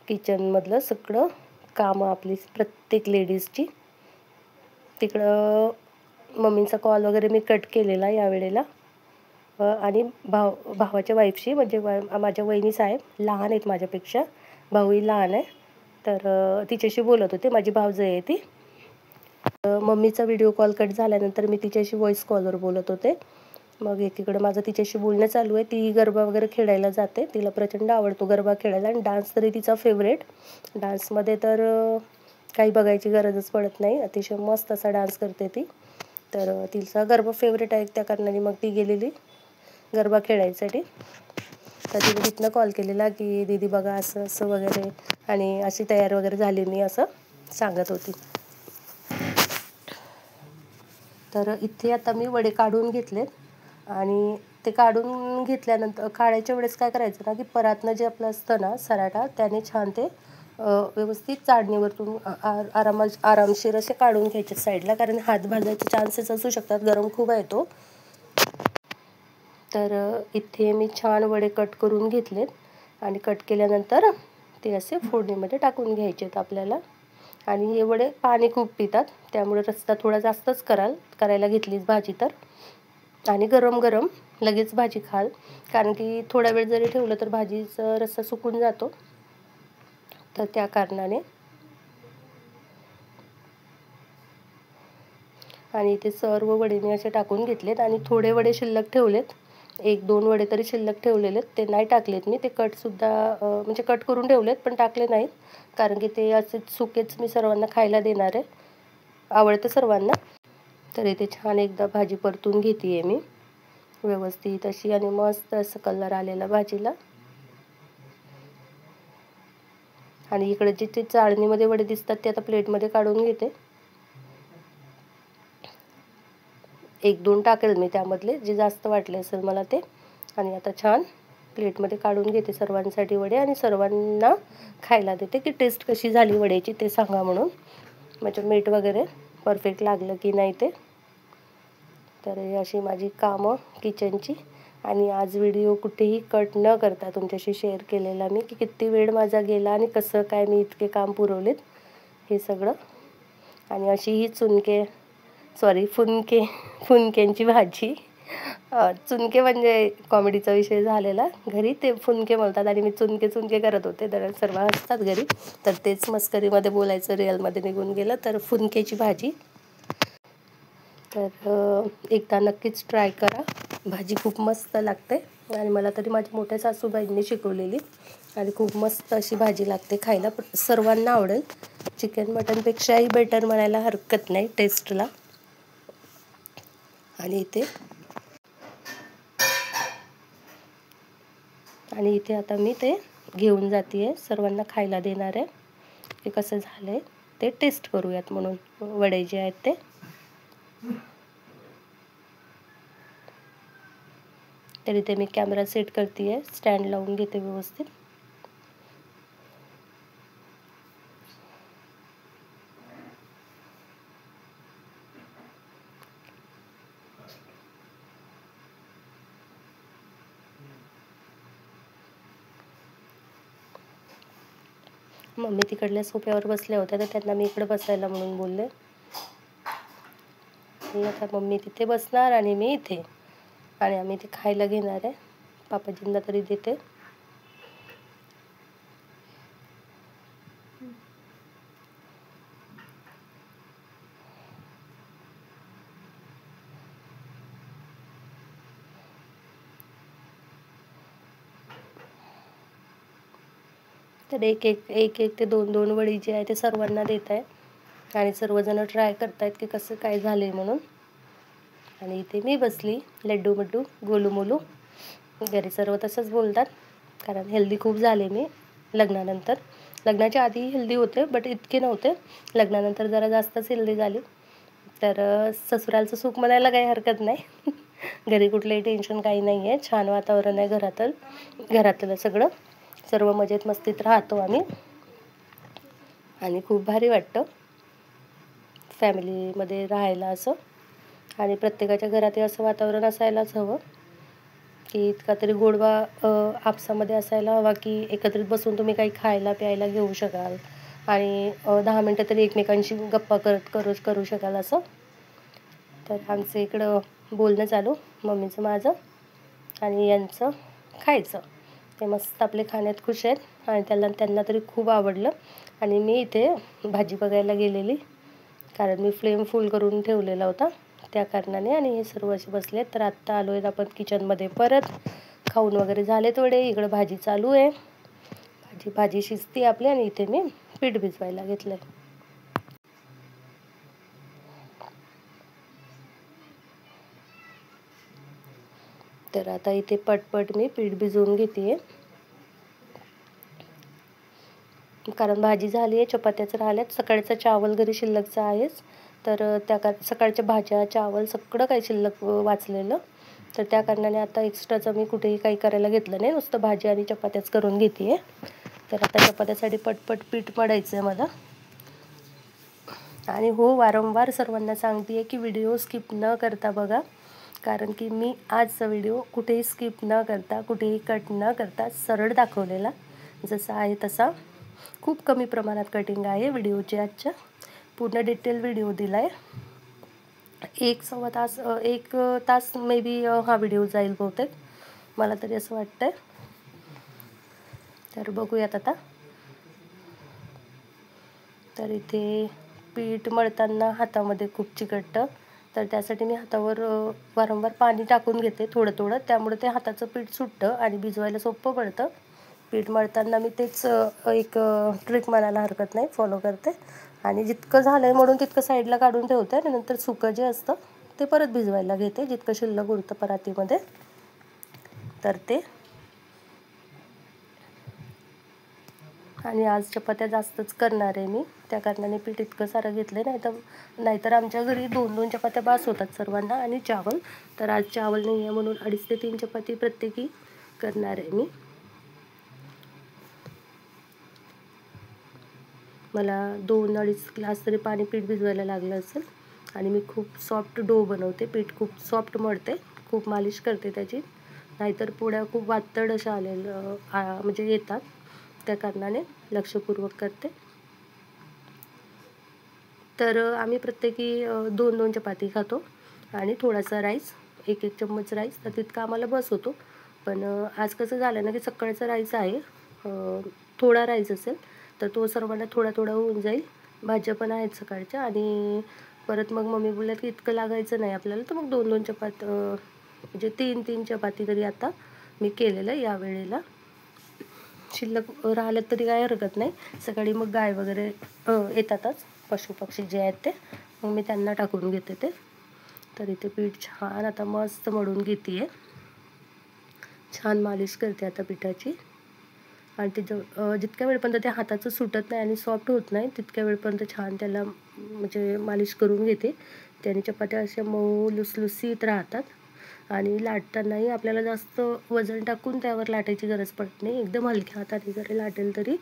किचनमधलं सगळं कामं आपली प्रत्येक लेडीजची. तिकडं मम्मींचा कॉल वगैरे मी कट केलेला यावेळेला. आणि भावाच्या वाईफशी, म्हणजे माझ्या वहिनी साहेब लहान आहेत माझ्यापेक्षा, भाऊही लहान आहे. तर तिच्याशी बोलत होते, माझी भावजं आहे ती. मम्मीचा व्हिडिओ कॉल कट झाल्यानंतर मी तिच्याशी व्हॉईस कॉलवर बोलत होते. मग एकीकडे माझं तिच्याशी बोलणं चालू आहे. ती गरबा वगैरे खेळायला जाते, तिला प्रचंड आवडतो गरबा खेळायला, आणि डान्स तरी तिचा फेवरेट. डान्समध्ये तर काही बघायची गरजच पडत नाही, अतिशय मस्त असा डान्स करते ती. तर तिचा गरबा फेवरेट आहे, त्या कारणाने मग ती गेलेली गरबा खेळायसाठी. तर तिने तिथनं कॉल केलेला की दीदी बघा असं असं वगैरे, आणि अशी तयार वगैरे झाली मी असं सांगत होती. तर इथे आता मी वडे काढून घेतलेत, आणि ते काढून घेतल्यानंतर काढायच्या वेळेस काय करायचं ना की परातनं जे आपलं असतं ना सराटा, त्याने छान ते व्यवस्थित चाळणीवरतून आरामशीर असे काढून घ्यायचे साईडला, कारण हात भाजायचे चान्सेस असू शकतात, गरम खूप आहे तो. तर इथे मी छान वडे कट करून घेतलेत, आणि कट केल्यानंतर ते असे फोडणीमध्ये टाकून घ्यायचे आहेत आपल्याला. आणि हे वडे पाणी खूप पितात, त्यामुळे रस्सा थोडा जास्तच करायला घेतलीच भाजी तर. आणि गरम गरम लगेच भाजी खाल, कारण की थोडा वेळ जरी ठेवलं तर भाजीचा रस्सा सुकून जातो, तर त्या कारणाने. आणि इथे सर्व वडे मी असे टाकून घेतलेत, आणि थोडे वडे शिल्लक ठेवलेत, 1-2 वडे तरी शिल्लक ठेवलेलेत, ते नाही टाकलेत मी. ते कटसुद्धा म्हणजे कट करून ठेवलेत पण टाकले नाहीत, कारण की ते असेच सुकेच मी सर्वांना खायला देणार आहे, आवडतं सर्वांना. तर इथे छान एकदा भाजी परतून घेते आहे मी व्यवस्थित अशी, आणि मस्त असं कलर आलेला भाजीला. आणि इकडे जे चाळणीमध्ये वडे दिसतात ते आता प्लेटमध्ये काढून घेते. 1-2 टाकेल मी त्यामधले, जे जास्त वाटले असेल मला ते. आणि आता छान प्लेटमध्ये काढून घेते सर्वांसाठी वडे आणि सर्वांना खायला देते की टेस्ट कशी झाली वड्याची ते सांगा म्हणून, म्हणजे मीठ वगैरे परफेक्ट लागलं की नाही ते. तर ही अशी माझी कामं किचनची. आणि आज व्हिडिओ कुठेही कट न करता तुमच्याशी शेअर केलेला मी की किती वेळ माझा गेला आणि कसं काय मी इतके काम पुरवलेत हे सगळं. आणि अशी ही फुनक्यांची भाजी. चुनके म्हणजे कॉमेडीचा विषय झालेला घरी, ते फुनके बोलतात आणि मी चुनके करत होते, तर सर्व हसतात घरी. तर तेच मस्करीमध्ये बोलायचं रिअलमध्ये निघून गेलं. तर फुनक्याची भाजी. तर एकदा नक्कीच ट्राय करा, भाजी खूप मस्त लागते. आणि मला तरी माझ्या मोठ्या सासूबाईंनी शिकवलेली आणि खूप मस्त अशी भाजी लागते खायला. सर्वांना आवडेल. चिकन मटनपेक्षाही बेटर म्हणायला हरकत नाही टेस्टला. आणि इथे आता मी ते घेऊन जाते आहे, सर्वांना खायला देणार आहे की कसं झालं आहे ते टेस्ट करूयात म्हणून वडे जे आहेत ते. तर इथे मी कॅमेरा सेट करते आहे, स्टँड लावून घेते व्यवस्थित. मम्मी तिकडल्या सोफ्यावर बसल्या होत्या, तर त्यांना मी इकडे बसायला म्हणून बोलले. आणि आता मम्मी तिथे बसणार आणि मी इथे, आणि आम्ही ते खायला घेणार आहे. पापाजींना तरी देते. तर एक ते 2 वडी जे आहे ते सर्वांना देत आहे आणि सर्वजण ट्राय करतायत की कसं काय झालंय म्हणून. आणि इथे मी बसली लड्डू मड्डू गोलू मोलू. घरी सर्व तसंच बोलतात, कारण हेल्दी खूप झाले मी लग्नानंतर. लग्नाच्या आधी हेल्दी होते बट इतके नव्हते, लग्नानंतर जरा जास्तच हेल्दी झाली. तर ससुरालचं सुख म्हणायला काही हरकत नाही. घरी कुठलंही टेन्शन काही नाही आहे, छान वातावरण आहे घरातलं सगळं, सर्व मजेत मस्तीत राहतो आम्ही. आणि खूप भारी वाटतं फॅमिलीमध्ये राहायला असं. आणि प्रत्येकाच्या घरात असं वातावरण असायलाच हवं की इतका तरी गोडवा आपसामध्ये असायला हवा की एकत्रित बसून तुम्ही काही खायला प्यायला घेऊ शकाल आणि 10 मिनटं तरी एकमेकांशी गप्पा करू शकाल असं. तर आमचं इकडं बोलणं चालू, मम्मीचं माझं आणि यांचं खायचं. ते मस्त आपले खाण्यात खुश आहेत आणि त्यांना तरी खूप आवडलं. आणि मी इथे भाजी बघायला गेलेली, कारण मी फ्लेम फुल करून ठेवलेला होता त्या कारणाने. आणि हे सर्व असे बसले. तर आत्ता आलो आहेत आपण किचनमध्ये परत. खाऊन वगैरे झाले थोडे, इकडं भाजी चालू आहे. भाजी शिजती आपली. आणि इथे मी पीठ भिजवायला घेतलं आहे. तर आता इथे पटपट मी पीठ भिजवून घेते आहे, कारण भाजी झाली आहे, चपात्याच राहिल्यात. सकाळचा चावल घरी शिल्लकचा आहेच, तर सकाळच्या भाज्या चावल सगळं काही शिल्लक वाचलेलं. तर त्या कारणाने आता एक्स्ट्राचं मी कुठेही काही करायला घेतलं नाही, नुसतं भाजी आणि चपात्याच करून घेते आहे. तर आता चपात्यासाठी पटपट पीठ मळायचं आहे मला. आणि हो, वारंवार सर्वांना सांगते आहे की व्हिडिओ स्किप न करता बघा, कारण की मी आजचा व्हिडिओ कुठेही स्किप न करता, कुठेही कट न करता सरळ दाखवलेला, जसा आहे तसा. खूप कमी प्रमाणात कटिंग आहे व्हिडिओची आजच्या. पूर्ण डिटेल व्हिडिओ दिला आहे. 1 तास मे बी हा व्हिडिओ जाईल बहुतेक, मला तरी असं वाटतंय. तर बघूयात आता. तर इथे पीठ मळताना हातामध्ये खूप चिकटतं, तर त्यासाठी मी हातावर वारंवार पाणी टाकून घेते थोडं, त्यामुळे ते हाताचं पीठ सुटतं आणि भिजवायला सोपं पडतं. पीठ मळताना मी तेच एक ट्रिक म्हणायला हरकत नाही फॉलो करते. आणि जितकं झालं आहे म्हणून तितकं साईडला काढून ठेवते आणि नंतर सुकं जे असतं ते परत भिजवायला घेते, जितकं शिल्लक उरतं परातीमध्ये. तर ते आणि आज चपात्या जास्तच करणार आहे मी, त्या कारणाने पीठ इतकं सारं घेतलं, नाहीतर आमच्या घरी 2-2 चपात्या बास होतात सर्वांना आणि चावल. तर आज चावल नाही आहे म्हणून 2.5 ते 3 चपाती प्रत्येकी करणार आहे मी. मला 2-2.5 ग्लास तरी पाणी पीठ भिजवायला लागलं असेल. आणि मी खूप सॉफ्ट डो बनवते, पीठ खूप सॉफ्ट मळते, खूप मालिश करते त्याची, नाहीतर पोळ्या खूप वातड अशा म्हणजे येतात, त्या कारणाने लक्षपूर्वक करते. तर आम्ही प्रत्येकी 2-2 चपाती खातो आणि थोडासा राईस, 1-1 चम्मच राईस, तर तितका आम्हाला बस होतो. पण आज कसं झालं ना की सकाळचा राईस आहे, थोडा राईस असेल तर तो सर्वांना थोडा थोडा होऊन जाईल. भाज्या पण आहेत सकाळच्या आणि परत मग मम्मी बोलल्यात की इतकं लागायचं नाही आपल्याला, तर मग 2-2 चपाती म्हणजे 3-3 चपाती तरी आता मी केलेलं यावेळेला. शिल्लक राहिलं तरी काय हरकत नाही, सकाळी मग गाय वगैरे येतातच, पशुपक्षी जे आहेत ते, मग मी त्यांना टाकून घेते ते. तर इथे पीठ छान आता मस्त मळून घेते आहे, छान मालिश करते आता पिठाची. आणि ते जितक्या वेळपर्यंत ते हाताचं सुटत नाही आणि सॉफ्ट होत नाही तितक्या वेळपर्यंत छान त्याला म्हणजे मालिश करून घेते. त्याने चपात्या अशा मऊ लुसलुसीत राहतात आणि लाटतानाही आपल्याला जास्त वजन टाकून त्यावर लाटायची गरज पडत नाही, एकदम हलक्या हाताने जरी लाटेल तरी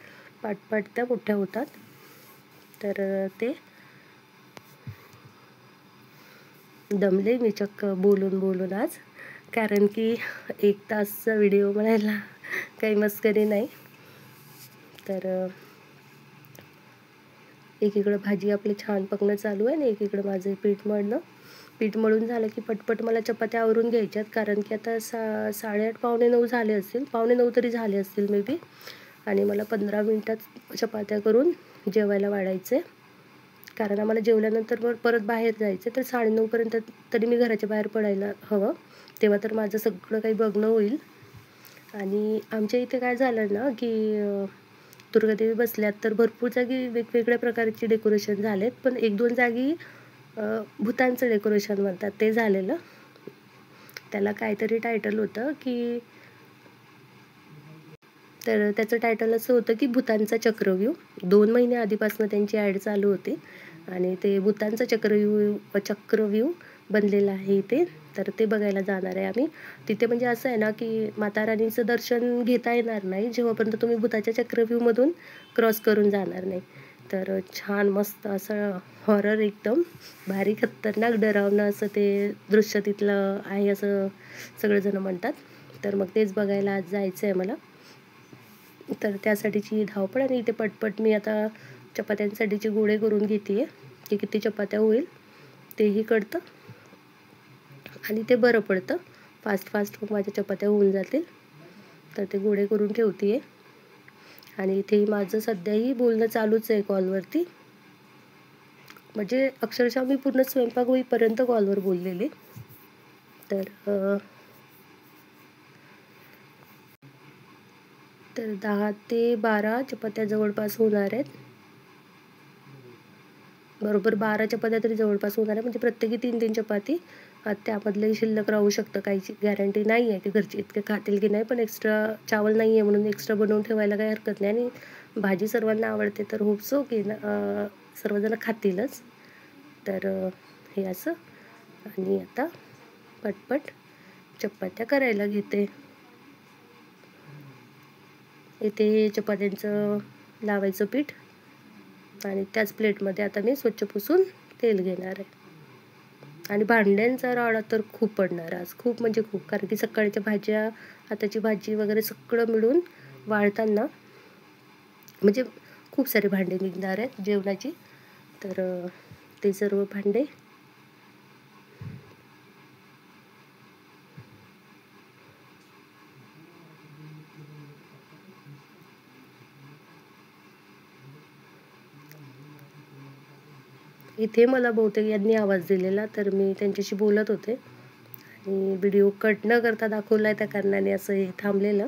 पाटपाट त्या मोठ्या होतात. तर ते दमले मी चक्क बोलून आज, कारण की 1 तासचा व्हिडिओ बनायला काही मस्करी नाही. तर एकीकडं भाजी आपली छान पकणं चालू आहे आणि एकीकडं माझं पीठ मळून झालं की पटपट मला चपात्या आवरून घ्यायच्यात, कारण की आता 8:30 पावणे 9 झाले असतील, पावणे 9 तरी झाले असतील मे बी. आणि मला 15 मिनटात चपात्या करून जेवायला वाढायचे, कारण आम्हाला जेवल्यानंतर परत बाहेर जायचं. तर 9:30पर्यंत तरी मी घराच्या बाहेर पडायला हवं, तेव्हा तर माझं सगळं काही बघणं होईल. आणि आमच्या इथे काय झालं ना की दुर्गादेवी बसल्यात, तर भरपूर जागी वेगवेगळ्या प्रकारचे डेकोरेशन झालेत, पण 1-2 जागी भूतांचं डेकोरेशन म्हणतात ते झालेलं. त्याला काहीतरी टायटल होतं की, तर त्याचं टायटल असं होतं की भूतांचा चक्रव्यूह. 2 महिने आधीपासून त्यांची ॲड चालू होती आणि ते भूतांचा चक्रव्यूह बनलेलं आहे इथे. तर ते बघायला जाणार आहे आम्ही. तिथे म्हणजे असं आहे ना की माता राणीचं दर्शन घेता येणार नाही जेव्हापर्यंत तुम्ही भूताच्या चक्रव्यूहमधून क्रॉस करून जाणार नाही. तर छान मस्त असं हॉरर, एकदम भारी खतरनाक डरावणं असं ते दृश्य तिथलं आहे असं सगळेजण म्हणतात. तर मग तेच बघायला आज जायचं आहे मला. तर त्यासाठीची धावपळ. आणि इथे पटपट मी आता चपात्यांसाठीचे गोळे करून घेते आहे की किती चपात्या होईल तेही कळतं आणि ते बरं पडतं, फास्ट मग माझ्या चपात्या होऊन जातील. तर ते गोळे करून ठेवते आहे. आणि इथेही माझं सध्याही बोलणं चालूच आहे कॉलवरती, म्हणजे अक्षरशः मी पूर्ण स्वयंपाक होईपर्यंत कॉलवर बोललेले. तर 10 ते 12 चपात्या जवळपास होणार आहेत, बरोबर 12 चपात्या तरी जवळपास होणार आहे, म्हणजे प्रत्येकी 3-3 चपाती. त्यामधलंही शिल्लक राहू शकतं, काहीची गॅरंटी नाही आहे की घरचे इतके खातील की नाही, पण एक्स्ट्रा चावल नाही आहे म्हणून एक्स्ट्रा बनवून ठेवायला काही हरकत नाही. आणि भाजी सर्वांना आवडते, तर होप सो की सर्वजण खातीलच. तर हे असं. आणि आता पटपट चपात्या करायला घेते. इथे चपात्यांचं लावायचं पीठ आणि त्याच प्लेटमध्ये आता मी स्वच्छ पुसून तेल घेणार आहे. आणि भांड्यांचा राडा तर खूप पडणार आज, खूप म्हणजे खूप, कारण की सकाळच्या भाज्या, आताची भाजी वगैरे सगळं मिळून वाळताना म्हणजे खूप सारे भांडे निघणार आहेत जेवणाची. तर ते सर्व भांडे इथे मला बहुतेक यांनी आवाज दिलेला, तर मी त्यांच्याशी बोलत होते आणि व्हिडिओ कट न करता दाखवला आहे, त्या कारणाने असं हे थांबलेलं.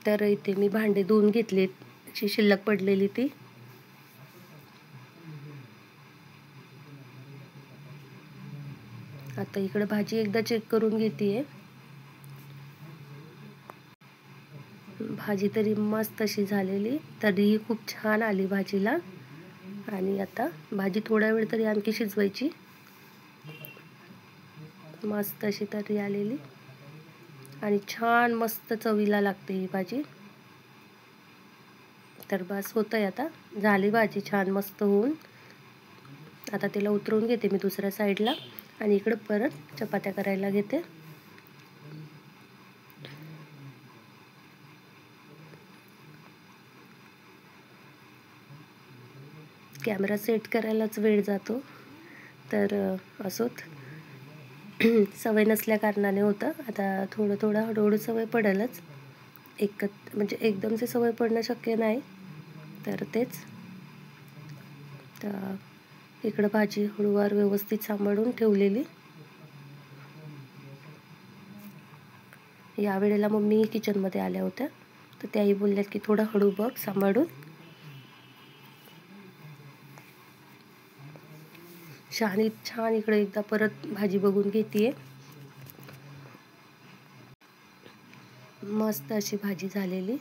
तर इथे मी भांडे धुवून घेतलेत, अशी शिल्लक पडलेली ती. आता इकडे भाजी एकदा चेक करून घेते. भाजी तरी मस्त अशी झालेली, तरीही खूप छान आली भाजीला. आणि आता भाजी थोडा वेळ तरी आणखी शिजवायची. मस्त अशी तरी आलेली आणि छान मस्त चवीला लागते ही भाजी. तर बस होतंय, आता झाली भाजी छान मस्त होऊन. आता तिला उतरवून घेते मी दुसऱ्या साईडला आणि इकडं परत चपात्या करायला घेते. कॅमेरा सेट करायलाच वेळ जातो, तर असोत. सवय नसल्या कारणाने होतं. आता थोडं थोडं हळूहळू सवय पडेलच. म्हणजे एकदमची सवय पडणं शक्य नाही, तर तेच. तर इकडं भाजी हळूवार व्यवस्थित सांभाळून ठेवलेली. यावेळेला मम्मी किचनमध्ये आल्या होत्या, तर त्याही बोलल्यात की थोडं हळू बघ सांभाळून. छान इकडे एकदा परत भाजी बघून घेते. मस्त अशी भाजी झालेली.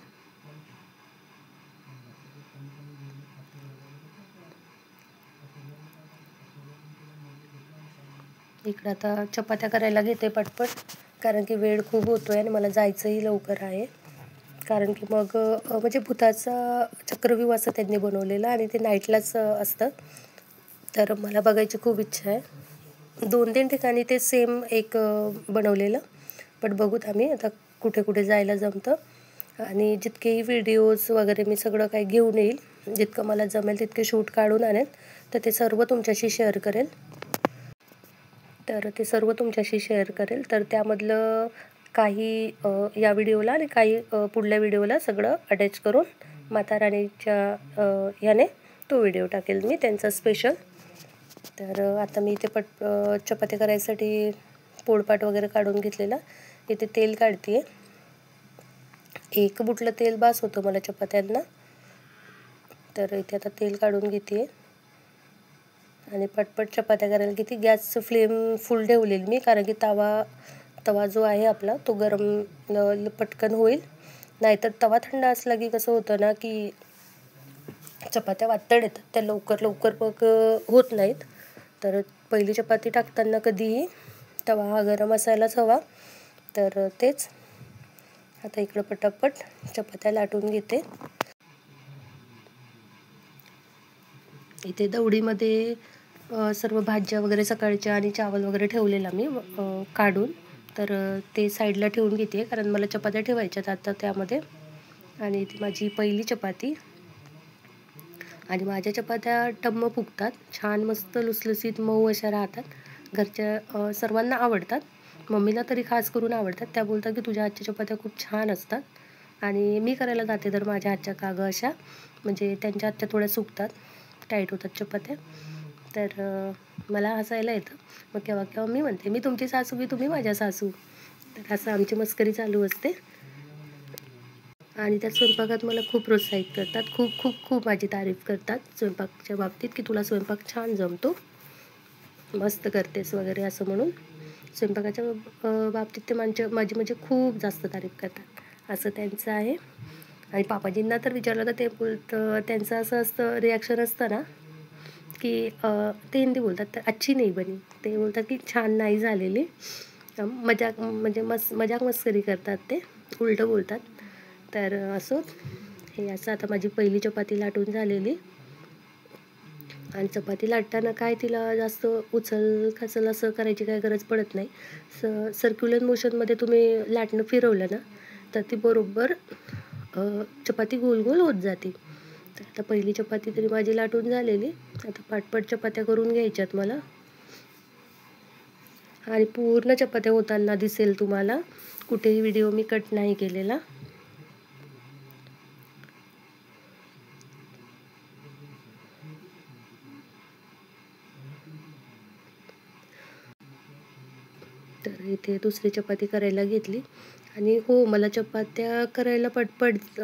इकडं आता चपात्या करायला घेते पटपट, कारण की वेळ खूप होतोय आणि मला जायचंही लवकर आहे. कारण की मग म्हणजे भूताचा चक्रव्यूह असं त्यांनी बनवलेलं आणि ते नाईटलाच असतं, तर मला बघायची खूप इच्छा आहे. 2-3 ठिकाणी ते सेम एक बनवलेलं, पण बघूत आम्ही आता कुठे कुठे जायला जमतं. आणि जितकेही व्हिडिओज वगैरे मी सगळं काही घेऊन येईल, जितकं मला जमेल तितके शूट काढून आणेल, तर ते सर्व तुमच्याशी शेअर करेल. तर त्यामधलं काही या व्हिडिओला आणि काही पुढल्या व्हिडिओला सगळं अटॅच करून माता राणीच्या याने तो व्हिडिओ टाकेल मी, त्यांचा स्पेशल. तर आता मी इथे चपाती करायसाठी पोळपाट वगैरे काढून घेतलेला. इथे तेल काढते. 1 बुटलं तेल बास होतं मला चपात्यांना. तर इथे आता तेल काढून घेते आणि पटपट चपात्या करायला घेते. गॅसचं फ्लेम फुल ठेवलेली मी, कारण की तवा जो आहे आपला तो गरम पटकन होईल. नाहीतर तवा थंड असला की कसं होतं ना, की चपात्या वातड येतात, त्या लवकर मग होत नाहीत. तर पहिली चपाती टाकताना कधीही तवा हा गरम असायलाच हवा. तर तेच आता इकडं पटापट चपात्या लाटून घेते. इथे दवडीमध्ये सर्व भाज्या वगैरे सकाळच्या आणि चावल वगैरे ठेवलेला मी काढून. तर ते साईडला ठेवून घेते, कारण मला चपात्या ठेवायच्यात आता त्यामध्ये. आणि ती माझी पहिली चपाती. आणि माझ्या चपात्या टम्म फुगतात, छान मस्त लुसलुसीत मऊ अशा राहतात. घरच्या सर्वांना आवडतात, मम्मीला तरी खास करून आवडतात. त्या बोलतात की तुझ्या हातच्या चपात्या खूप छान असतात. आणि मी करायला जाते तर माझ्या हातच्या कागं अशा, म्हणजे त्यांच्या हातच्या थोड्या सुकतात, टाईट होतात चपात्या. तर मला हसायला येतं. मग केव्हा मी म्हणते मी तुमची सासू, मी तुम्ही माझ्या सासू. तर असं आमची मस्करी चालू असते. आणि त्या स्वयंपाकात मला खूप प्रोत्साहित करतात, खूप माझी तारीफ करतात स्वयंपाकच्या बाबतीत, की तुला स्वयंपाक छान जमतो, मस्त करतेस वगैरे असं म्हणून. स्वयंपाकाच्या बाबतीत ते माझी म्हणजे खूप जास्त तारीफ करतात, असं त्यांचं आहे. आणि पापाजींना तर विचारलं तर ते बोलतं, त्यांचं असं असतं रिॲक्शन असतं ना, की ते हिंदी बोलतात, तर अच्छी नाही बनी. ते बोलतात की छान नाही झालेली. मजाक मस्करी करतात, ते उलटं बोलतात. तर असोच हे असं आता माझी पहिली चपाती लाटून झालेली. आणि चपाती लाटताना काय तिला जास्त उचल खाचल असं करायची काय गरज पडत नाही. सर्क्युलर मोशनमध्ये तुम्ही लाटणं फिरवलं ना, तर ती बरोबर चपाती गोल गोल होत जाते. तर आता पहिली चपाती तरी माझी लाटून झालेली. आता पटपट चपात्या करून घ्यायच्यात मला. आणि पूर्ण चपात्या होताना दिसेल तुम्हाला, कुठेही व्हिडिओ मी कट नाही केलेला. तर इथे दुसरी चपाती करायला घेतली आणि हो, मला चपात्या करायला पटपट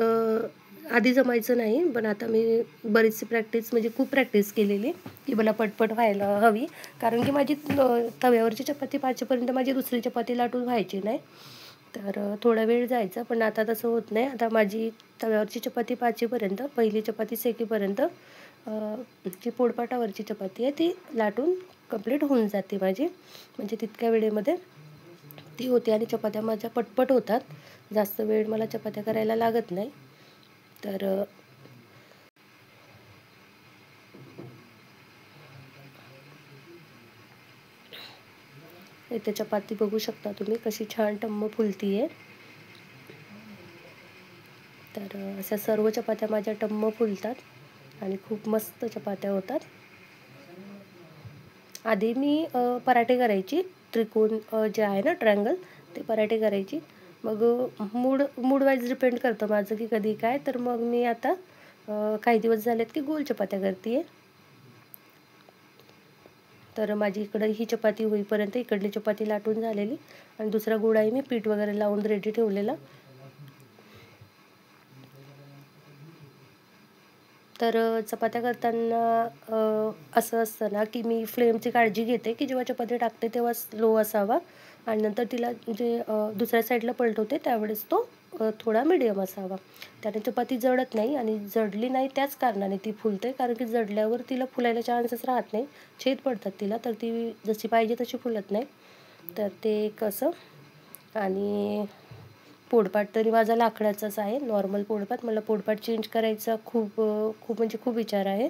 आधी जमायचं नाही, पण आता मी बरीचशी प्रॅक्टिस म्हणजे खूप प्रॅक्टिस केलेली की मला पटपट व्हायला हवी. कारण की माझी तव्यावरची चपाती पाचेपर्यंत माझी दुसरी चपाती लाटून व्हायची नाही. तर थोडा वेळ जायचा, पण आता तसं होत नाही. आता माझी तव्यावरची चपाती पाचेपर्यंत, पहिली चपाती शेकेपर्यंत जी पोळपाटावरची चपाती आहे ती लाटून कंप्लीट होऊन जाते माझी. म्हणजे तितक्या वेळेमध्ये ती होते आणि चपात्या माझ्या पटपट होतात. जास्त वेळ मला चपात्या करायला लागत नाही. तर इथे चपाती बघू शकता तुम्ही कशी छान टम्म फुलती आहे. तर अशा सर्व चपात्या माझ्या टम्म फुलतात आणि खूप मस्त चपात्या होतात. आधी मी पराठे करायची, त्रिकोण जे आहे ना ट्रायंगल, ते पराठे करायची. मग मूड वाईज डिपेंड करतं माझं की कधी काय. तर मग मी आता काही दिवस झालेत की गोल चपात्या करते आहे. तर माझी इकडं ही चपाती होईपर्यंत इकडली चपाती लाटून झालेली आणि दुसरा गोळाही मी पीठ वगैरे लावून रेडी ठेवलेला. तर चपात्या करताना असं असतं ना की मी फ्लेमची काळजी घेते की जेव्हा चपाती टाकते तेव्हा लो असावा आणि नंतर तिला जे दुसऱ्या साईडला पलटवते त्यावेळेस तो थोडा मिडियम असावा. त्याने चपाती जळत नाही आणि जळली नाही त्याच कारणाने ती फुलते, कारण की जळल्यावर तिला फुलायला चान्सेस राहत नाही, छेद पडतात तिला, तर ती जशी पाहिजे तशी फुलत नाही. तर ते एक असं. आणि पोळपाट तरी माझा लाकडाचाच आहे, नॉर्मल पोळपाट. मला पोळपाट चेंज करायचा खूप खूप म्हणजे खूप विचार आहे,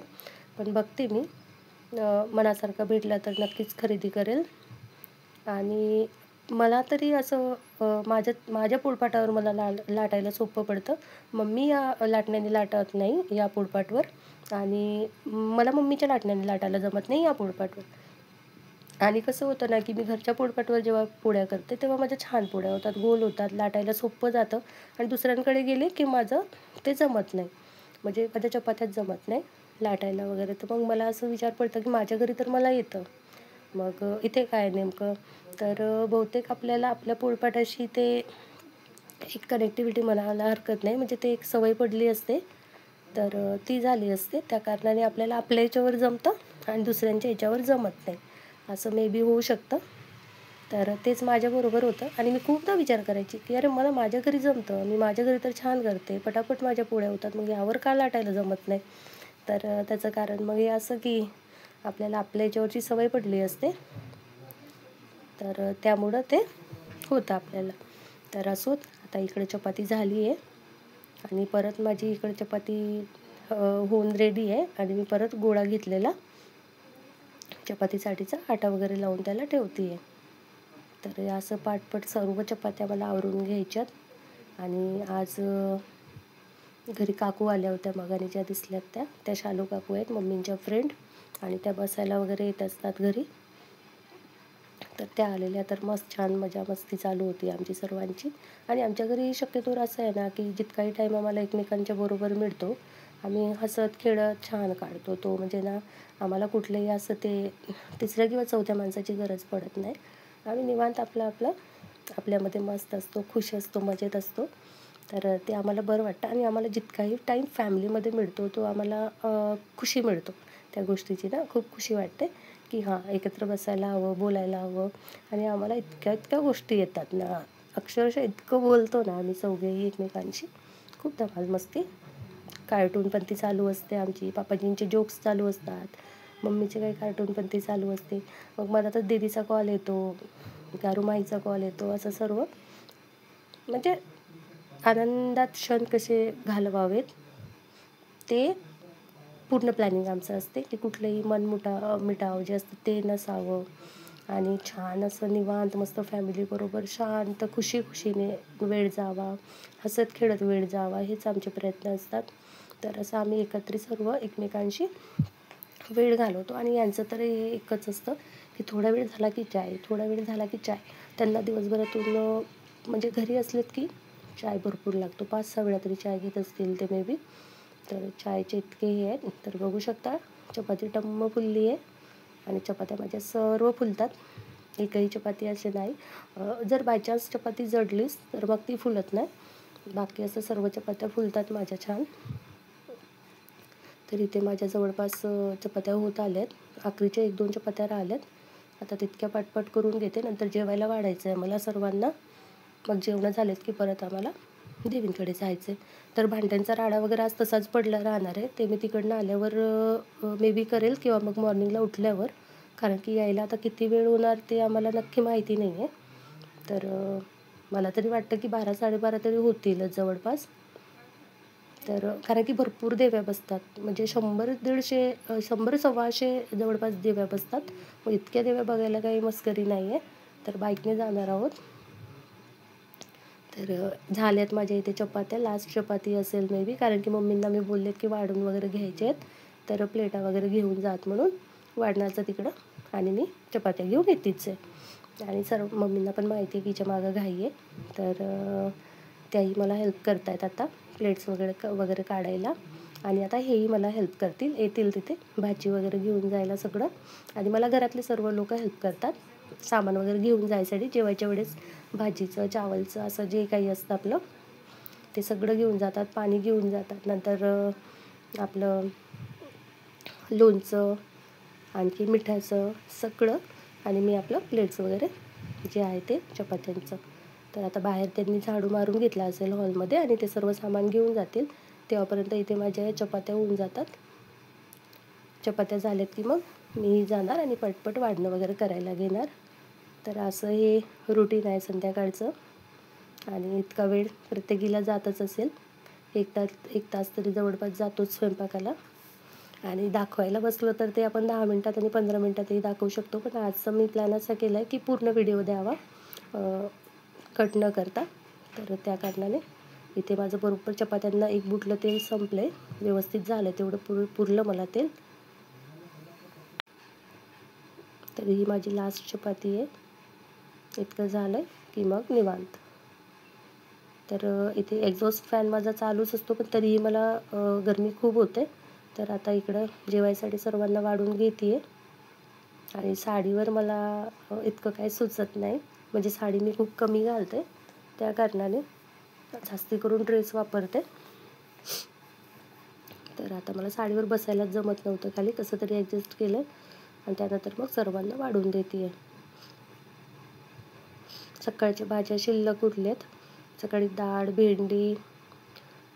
पण बघते मी. मनासारखा भेटला तर नक्कीच खरेदी करेल. आणि मला तरी असं माझ्या पोळपाटावर मला लाटायला सोपं पडतं. मम्मी या लाटण्याने लाटत नाही या पोळपाटवर आणि मला मम्मीच्या लाटण्याने लाटायला जमत नाही या पोळपाटवर. आणि कसं होतं ना की मी घरच्या पोळपाटवर जेव्हा पोळ्या करते तेव्हा माझ्या छान पोळ्या होतात, गोल होतात, लाटायला सोपं जातं. आणि दुसऱ्यांकडे गेले की माझं ते जमत नाही, म्हणजे माझ्या चपात्यात जमत नाही लाटायला वगैरे. तर मग मला असं विचार पडतं की माझ्या घरी तर मला येतं, मग इथे काय नेमकं. तर बहुतेक आपल्याला आपल्या पोळपाटाशी ते एक कनेक्टिव्हिटी म्हणायला हरकत नाही, म्हणजे ते एक सवय पडली असते, तर ती झाली असते. त्या कारणाने आपल्याला आपल्या याच्यावर जमतं आणि दुसऱ्यांच्या याच्यावर जमत नाही, असं मे बी होऊ शकतं. तर तेच माझ्याबरोबर होतं आणि मी खूपदा विचार करायची की अरे मला माझ्या घरी जमतं, मी माझ्या घरी तर छान करते, पटापट माझ्या पोळ्या होतात, मग यावर का लाटायला जमत नाही. तर त्याचं कारण मग हे असं की आपल्याला आपल्या याच्यावरची सवय पडली असते, तर त्यामुळं ते होतं आपल्याला. तर असोत, आता इकडे चपाती झाली आहे आणि परत माझी इकडे चपाती होऊन रेडी आहे आणि मी परत गोळा घेतलेला चपातीसाठीचा आटा वगैरे लावून त्याला ठेवते आहे. तर असं पाटपट सर्व चपात्या मला आवरून घ्यायच्यात. आणि आज घरी काकू आल्या होत्या, मगाने ज्या दिसल्यात त्या शालू काकू आहेत, मम्मींच्या फ्रेंड, आणि त्या बसायला वगैरे येत असतात घरी. तर त्या आलेल्या, तर मस्त छान मजा मस्ती चालू होती आमची सर्वांची. आणि आमच्या घरी शक्यतोवर असं आहे ना की जितकाही टाईम आम्हाला एकमेकांच्या बरोबर मिळतो आम्ही हसत खेळत छान काढतो तो. म्हणजे ना आम्हाला कुठलंही असं ते तिसऱ्या किंवा चौथ्या माणसाची गरज पडत नाही. आम्ही निवांत आपलं आपल्यामध्ये मस्त असतो, खुश असतो, मजेत असतो. तर ते आम्हाला बरं वाटतं आणि आम्हाला जितकाही टाईम फॅमिलीमध्ये मिळतो तो आम्हाला खुशी मिळतो त्या गोष्टीची ना. खूप खुशी वाटते की हां, एकत्र बसायला हवं, बोलायला हवं. आणि आम्हाला इतक्या गोष्टी येतात ना, अक्षरशः इतकं बोलतो ना आम्ही चौघेही एकमेकांशी, खूप धमाल मस्ती. कार्टूनपंती चालू असते आमची, पापाजींचे जोक्स चालू असतात, मम्मीचे काही कार्टूनपंती चालू असते. मग मला तर दीदीचा कॉल येतो, गारुमाईचा कॉल येतो, असं सर्व. म्हणजे आनंदात क्षण कसे घालवावेत ते पूर्ण प्लॅनिंग आमचं असते की कुठलंही मिटाव जे असतं ते नसावं आणि छान असं निवांत मस्त फॅमिलीबरोबर शांत खुशीने वेळ जावा, हसत खेळत वेळ जावा, हेच आमचे प्रयत्न असतात. तर असं आम्ही एकत्रित सर्व एकमेकांशी वेळ घालवतो. आणि यांचं तर हे एकच असतं की थोडा वेळ झाला की चाय, थोडा वेळ झाला की चाय. त्यांना दिवसभरातून म्हणजे घरी असलेत की चाय भरपूर लागतो, 5-6 वेळा तरी चाय घेत असतील ते मे बी. तर चायचे इतके हे आहेत. तर बघू शकता चपाती टम्म फुलली आहे आणि चपात्या माझ्या सर्व फुलतात. एकही चपाती असे नाही. जर बाय चान्स चपाती जडलीच तर मग ती फुलत नाही, बाकी असं सर्व चपात्या फुलतात माझ्या छान. तर इथे माझ्या जवळपास चपात्या होत आल्यात, आखरीच्या 1-2 चपात्या राहिल्यात. आता तितक्या पटपट करून घेते, नंतर जेवायला वाढायचं आहे मला सर्वांना. मग जेवणं झालेत की परत आम्हाला देवींकडे जायचं आहे. तर भांड्यांचा राडा वगैरे आज तसाच पडला राहणार आहे, ते मी तिकडनं आल्यावर मे बी करेल किंवा मग मॉर्निंगला उठल्यावर, कारण की यायला आता किती वेळ होणार ते आम्हाला नक्की माहिती नाही आहे. तर मला तरी वाटतं की 12-12:30 तरी होतीलच जवळपास. तर कारण की भरपूर देव्या बसतात, म्हणजे 100-150 100-125 जवळपास देव्या बसतात. मग इतक्या देव्या बघायला काही मस्करी नाही आहे. तर बाईकने जाणार आहोत. तर झाल्यात माझ्या इथे चपात्या, लास्ट चपाती असेल मे बी, कारण की मम्मींना मी बोलले की वाढून वगैरे घ्यायचे आहेत, तर प्लेटा वगैरे घेऊन जात म्हणून वाढण्याचं तिकडं, आणि मी चपात्या घेऊन येतेच आहे. आणि सर्व मम्मींना पण माहिती आहे की हिच्या मागं घाई आहे, तर त्याही मला हेल्प करत आहेत आता प्लेट्स वगैरे काढायला. आणि आता हेही मला हेल्प करतील, येतील तिथे भाजी वगैरे घेऊन जायला सगळं. आणि मला घरातले सर्व लोक हेल्प करतात सामान वगैरे घेऊन जायसाठी. जेवायच्या वेळेस भाजीचं, चावलचं असं जे काही असतं आपलं ते सगळं घेऊन जातात, पाणी घेऊन जातात, नंतर आपलं लोणचं, आणखी मिठाचं सगळं, आणि मी आपलं प्लेट्स वगैरे जे आहे ते चपात्यांचं. तर आता बाहेर त्यांनी झाडू मारून घेतला असेल हॉलमध्ये, आणि ते सर्व सामान घेऊन जातील, तेव्हापर्यंत इथे माझ्या चपात्या होऊन जातात. चपात्या झाल्यात की मग मी जाणार आणि पटपट वाढणं वगैरे करायला घेणार. तर असं हे रुटीन आहे संध्याकाळचं. आणि इतका वेळ प्रत्येकीला जातच असेल, 1 तास तरी जवळपास जातोच स्वयंपाकाला. आणि दाखवायला बसलो तर ते आपण 10 मिनटात आणि 15 मिनटातही दाखवू शकतो, पण आजचा मी प्लॅन असा केला आहे की पूर्ण व्हिडिओ द्यावा, कट न करता. तर त्या कारणाने इथे माझं बरोबर चपात्यांना 1 बुटलं तेल संपलं आहे, व्यवस्थित झालं तेवढं पुरलं मला तेल. तर ही माझी लास्ट चपाती आहे. इतकं झालं आहे की मग निवांत. तर इथे एक्झॉस्ट फॅन माझा चालूच असतो, पण तरीही मला गरमी खूप होते. तर आता इकडं जेवायसाठी सर्वांना वाढून घेते आहे. आणि साडीवर मला इतकं काही सुचत नाही, म्हणजे साडी मी खूप कमी घालते, त्या कारणाने जास्ती करून ड्रेस वापरते. तर आता मला साडीवर बसायलाच जमत नव्हतं खाली, कसं तरी ॲडजस्ट केलं आणि त्यानंतर मग सर्वांना वाढून देते आहे. सकाळच्या भाज्या शिल्लक उरल्यात. सकाळी डाळ, भेंडी,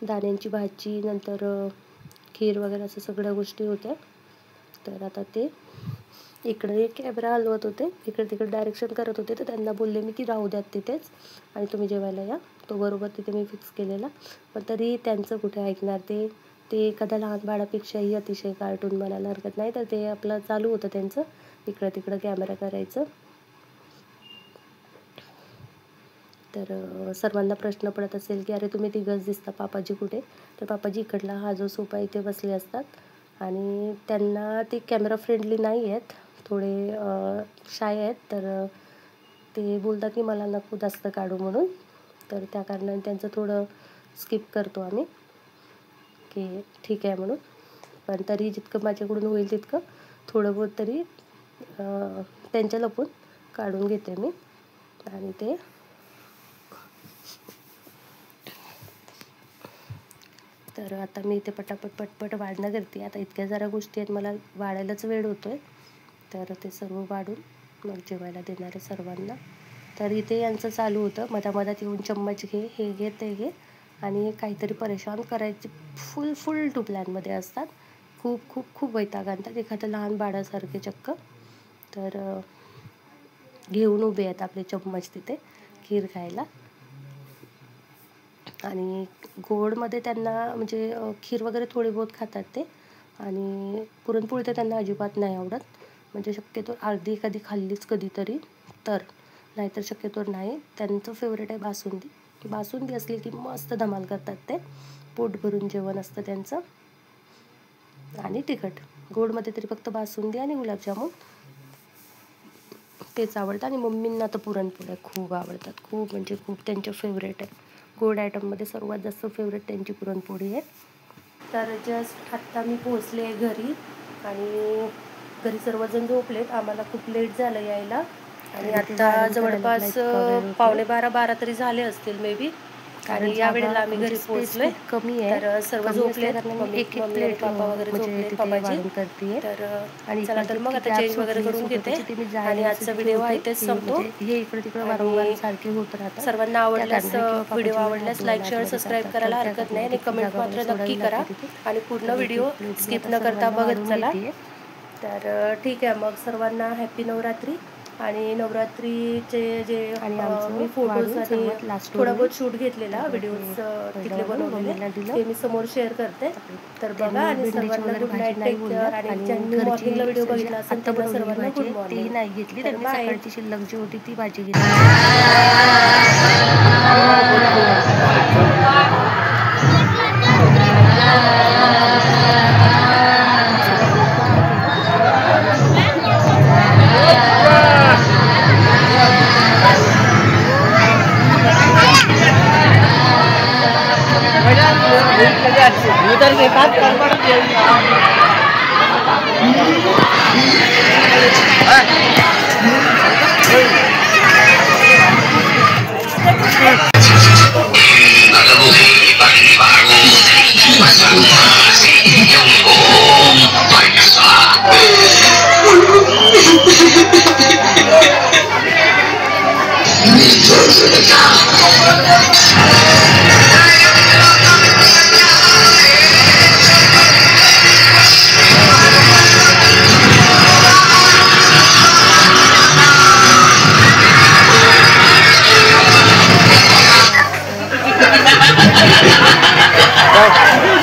दाण्यांची भाजी, नंतर खीर वगैरे असं सगळ्या गोष्टी होत्या. तर आता ते इकडे कॅमेरा हलवत होते, इकडे तिकडे डायरेक्शन करत होते, तर त्यांना बोलले मी की राहू द्यात तिथेच आणि तुम्ही जेवायला या. तो बरोबर तिथे मी फिक्स केलेला, पण तरी त्यांचं कुठे ऐकणार ते. एखाद्या लहान बाळापेक्षाही अतिशय कार्टून म्हणायला हरकत नाही. तर ते आपलं चालू होतं त्यांचं इकडं तिकडं कॅमेरा करायचं. तर सर्वांना प्रश्न पडत असेल की अरे तुम्ही तिघंच दिसता, पापाजी कुठे? तर पापाजी इकडला हा जो सोफा इथे बसले असतात, आणि त्यांना ते कॅमेरा फ्रेंडली नाही आहेत, थोडे शाय आहेत. तर ते बोलतात की मला नको जास्त काढू म्हणून. तर त्या कारणाने त्यांचं थोडं स्किप करतो आम्ही की ठीक आहे म्हणून. पण तरी जितकं माझ्याकडून होईल तितकं थोडं बहुत तरी त्यांच्या लपून काढून घेते मी. आणि ते तर आता मी इथे पटापट वाढणं करते. आता इतक्या जरा गोष्टी आहेत, मला वाढायलाच वेळ होतो आहे. तर ते सर्व वाढून मग जेवायला देणार आहे सर्वांना. तर इथे यांचं चालू होतं मधामधात येऊन चम्मच घे, हे घे, ते घे, आणि काहीतरी परेशान करायचे. फुल टू प्लॅनमध्ये असतात. खूप वैताग आणतात, एखादं लहान बाळासारखे चक्क. तर घेऊन उभे आहेत आपले चम्मच तिथे खीर खायला. आणि गोडमध्ये त्यांना म्हणजे खीर वगैरे थोडे बहुत खातात ते, आणि पुरणपोळी तर त्यांना अजिबात नाही आवडत. म्हणजे शक्यतो अर्धी एखादी खाल्लीच कधीतरी तर, नाहीतर शक्यतो नाही. त्यांचं फेवरेट आहे बासुंदी. बासुंदी असली की मस्त धमाल करतात ते, पोट भरून जेवण असतं त्यांचं. आणि तिखट गोडमध्ये तरी फक्त बासुंदी आणि गुलाबजामुन तेच आवडतं. आणि मम्मींना तर पुरणपोळ्या खूप आवडतात, खूप म्हणजे खूप त्यांच्या फेवरेट आहे. गोड आयटममध्ये सर्वात जास्त फेवरेट त्यांची पुरणपोळी आहे. तर जस्ट आत्ता मी पोहोचले घरी, आणि घरी सर्वजण झोपलेत. आम्हाला खूप लेट झालं यायला, आणि आता जवळपास 11:45-12 तरी झाले असतील मे बी. आणि या वेळेला आम्ही घरी पोहोचलोय. कमी आहे तर सर्व झोपले, एक मम्मी आणि पापा वगैरे झोपले पापाजी. तर चला तर मग आता चेंज वगैरे करून घेते आणि आजचा व्हिडिओ आहे तेच संपतो. हे इकडे तिकडे वारंवार सारखे होत राहतात. सर्वांना आवडल्यास व्हिडिओ आवडल्यास लाईक शेअर सबस्क्राईब करायला हरकत नाही आणि कमेंट मात्र नक्की करा आणि पूर्ण व्हिडिओ स्किप न करता बघत चला. तर ठीक आहे, मग सर्वांना हॅपी नवरात्री. आणि नवरात्रीचे जे मी फोटोज आणि थोडा बहुत शूट घेतलेला व्हिडिओज तिथले बनवलेले ते मी समोर शेअर करते. तर बघा आणि सर्वांना गुड नाईट, टेक केअर. आणि ज्यांनी मॉर्निंगला व्हिडिओ बघितला असेल त्यांना सर्वांना गुड मॉर्निंग. ती नाही घेतली त्यांनी, सकाळची शिल्लक जी होती ती भाजी घेतली. उधर के साथ Go.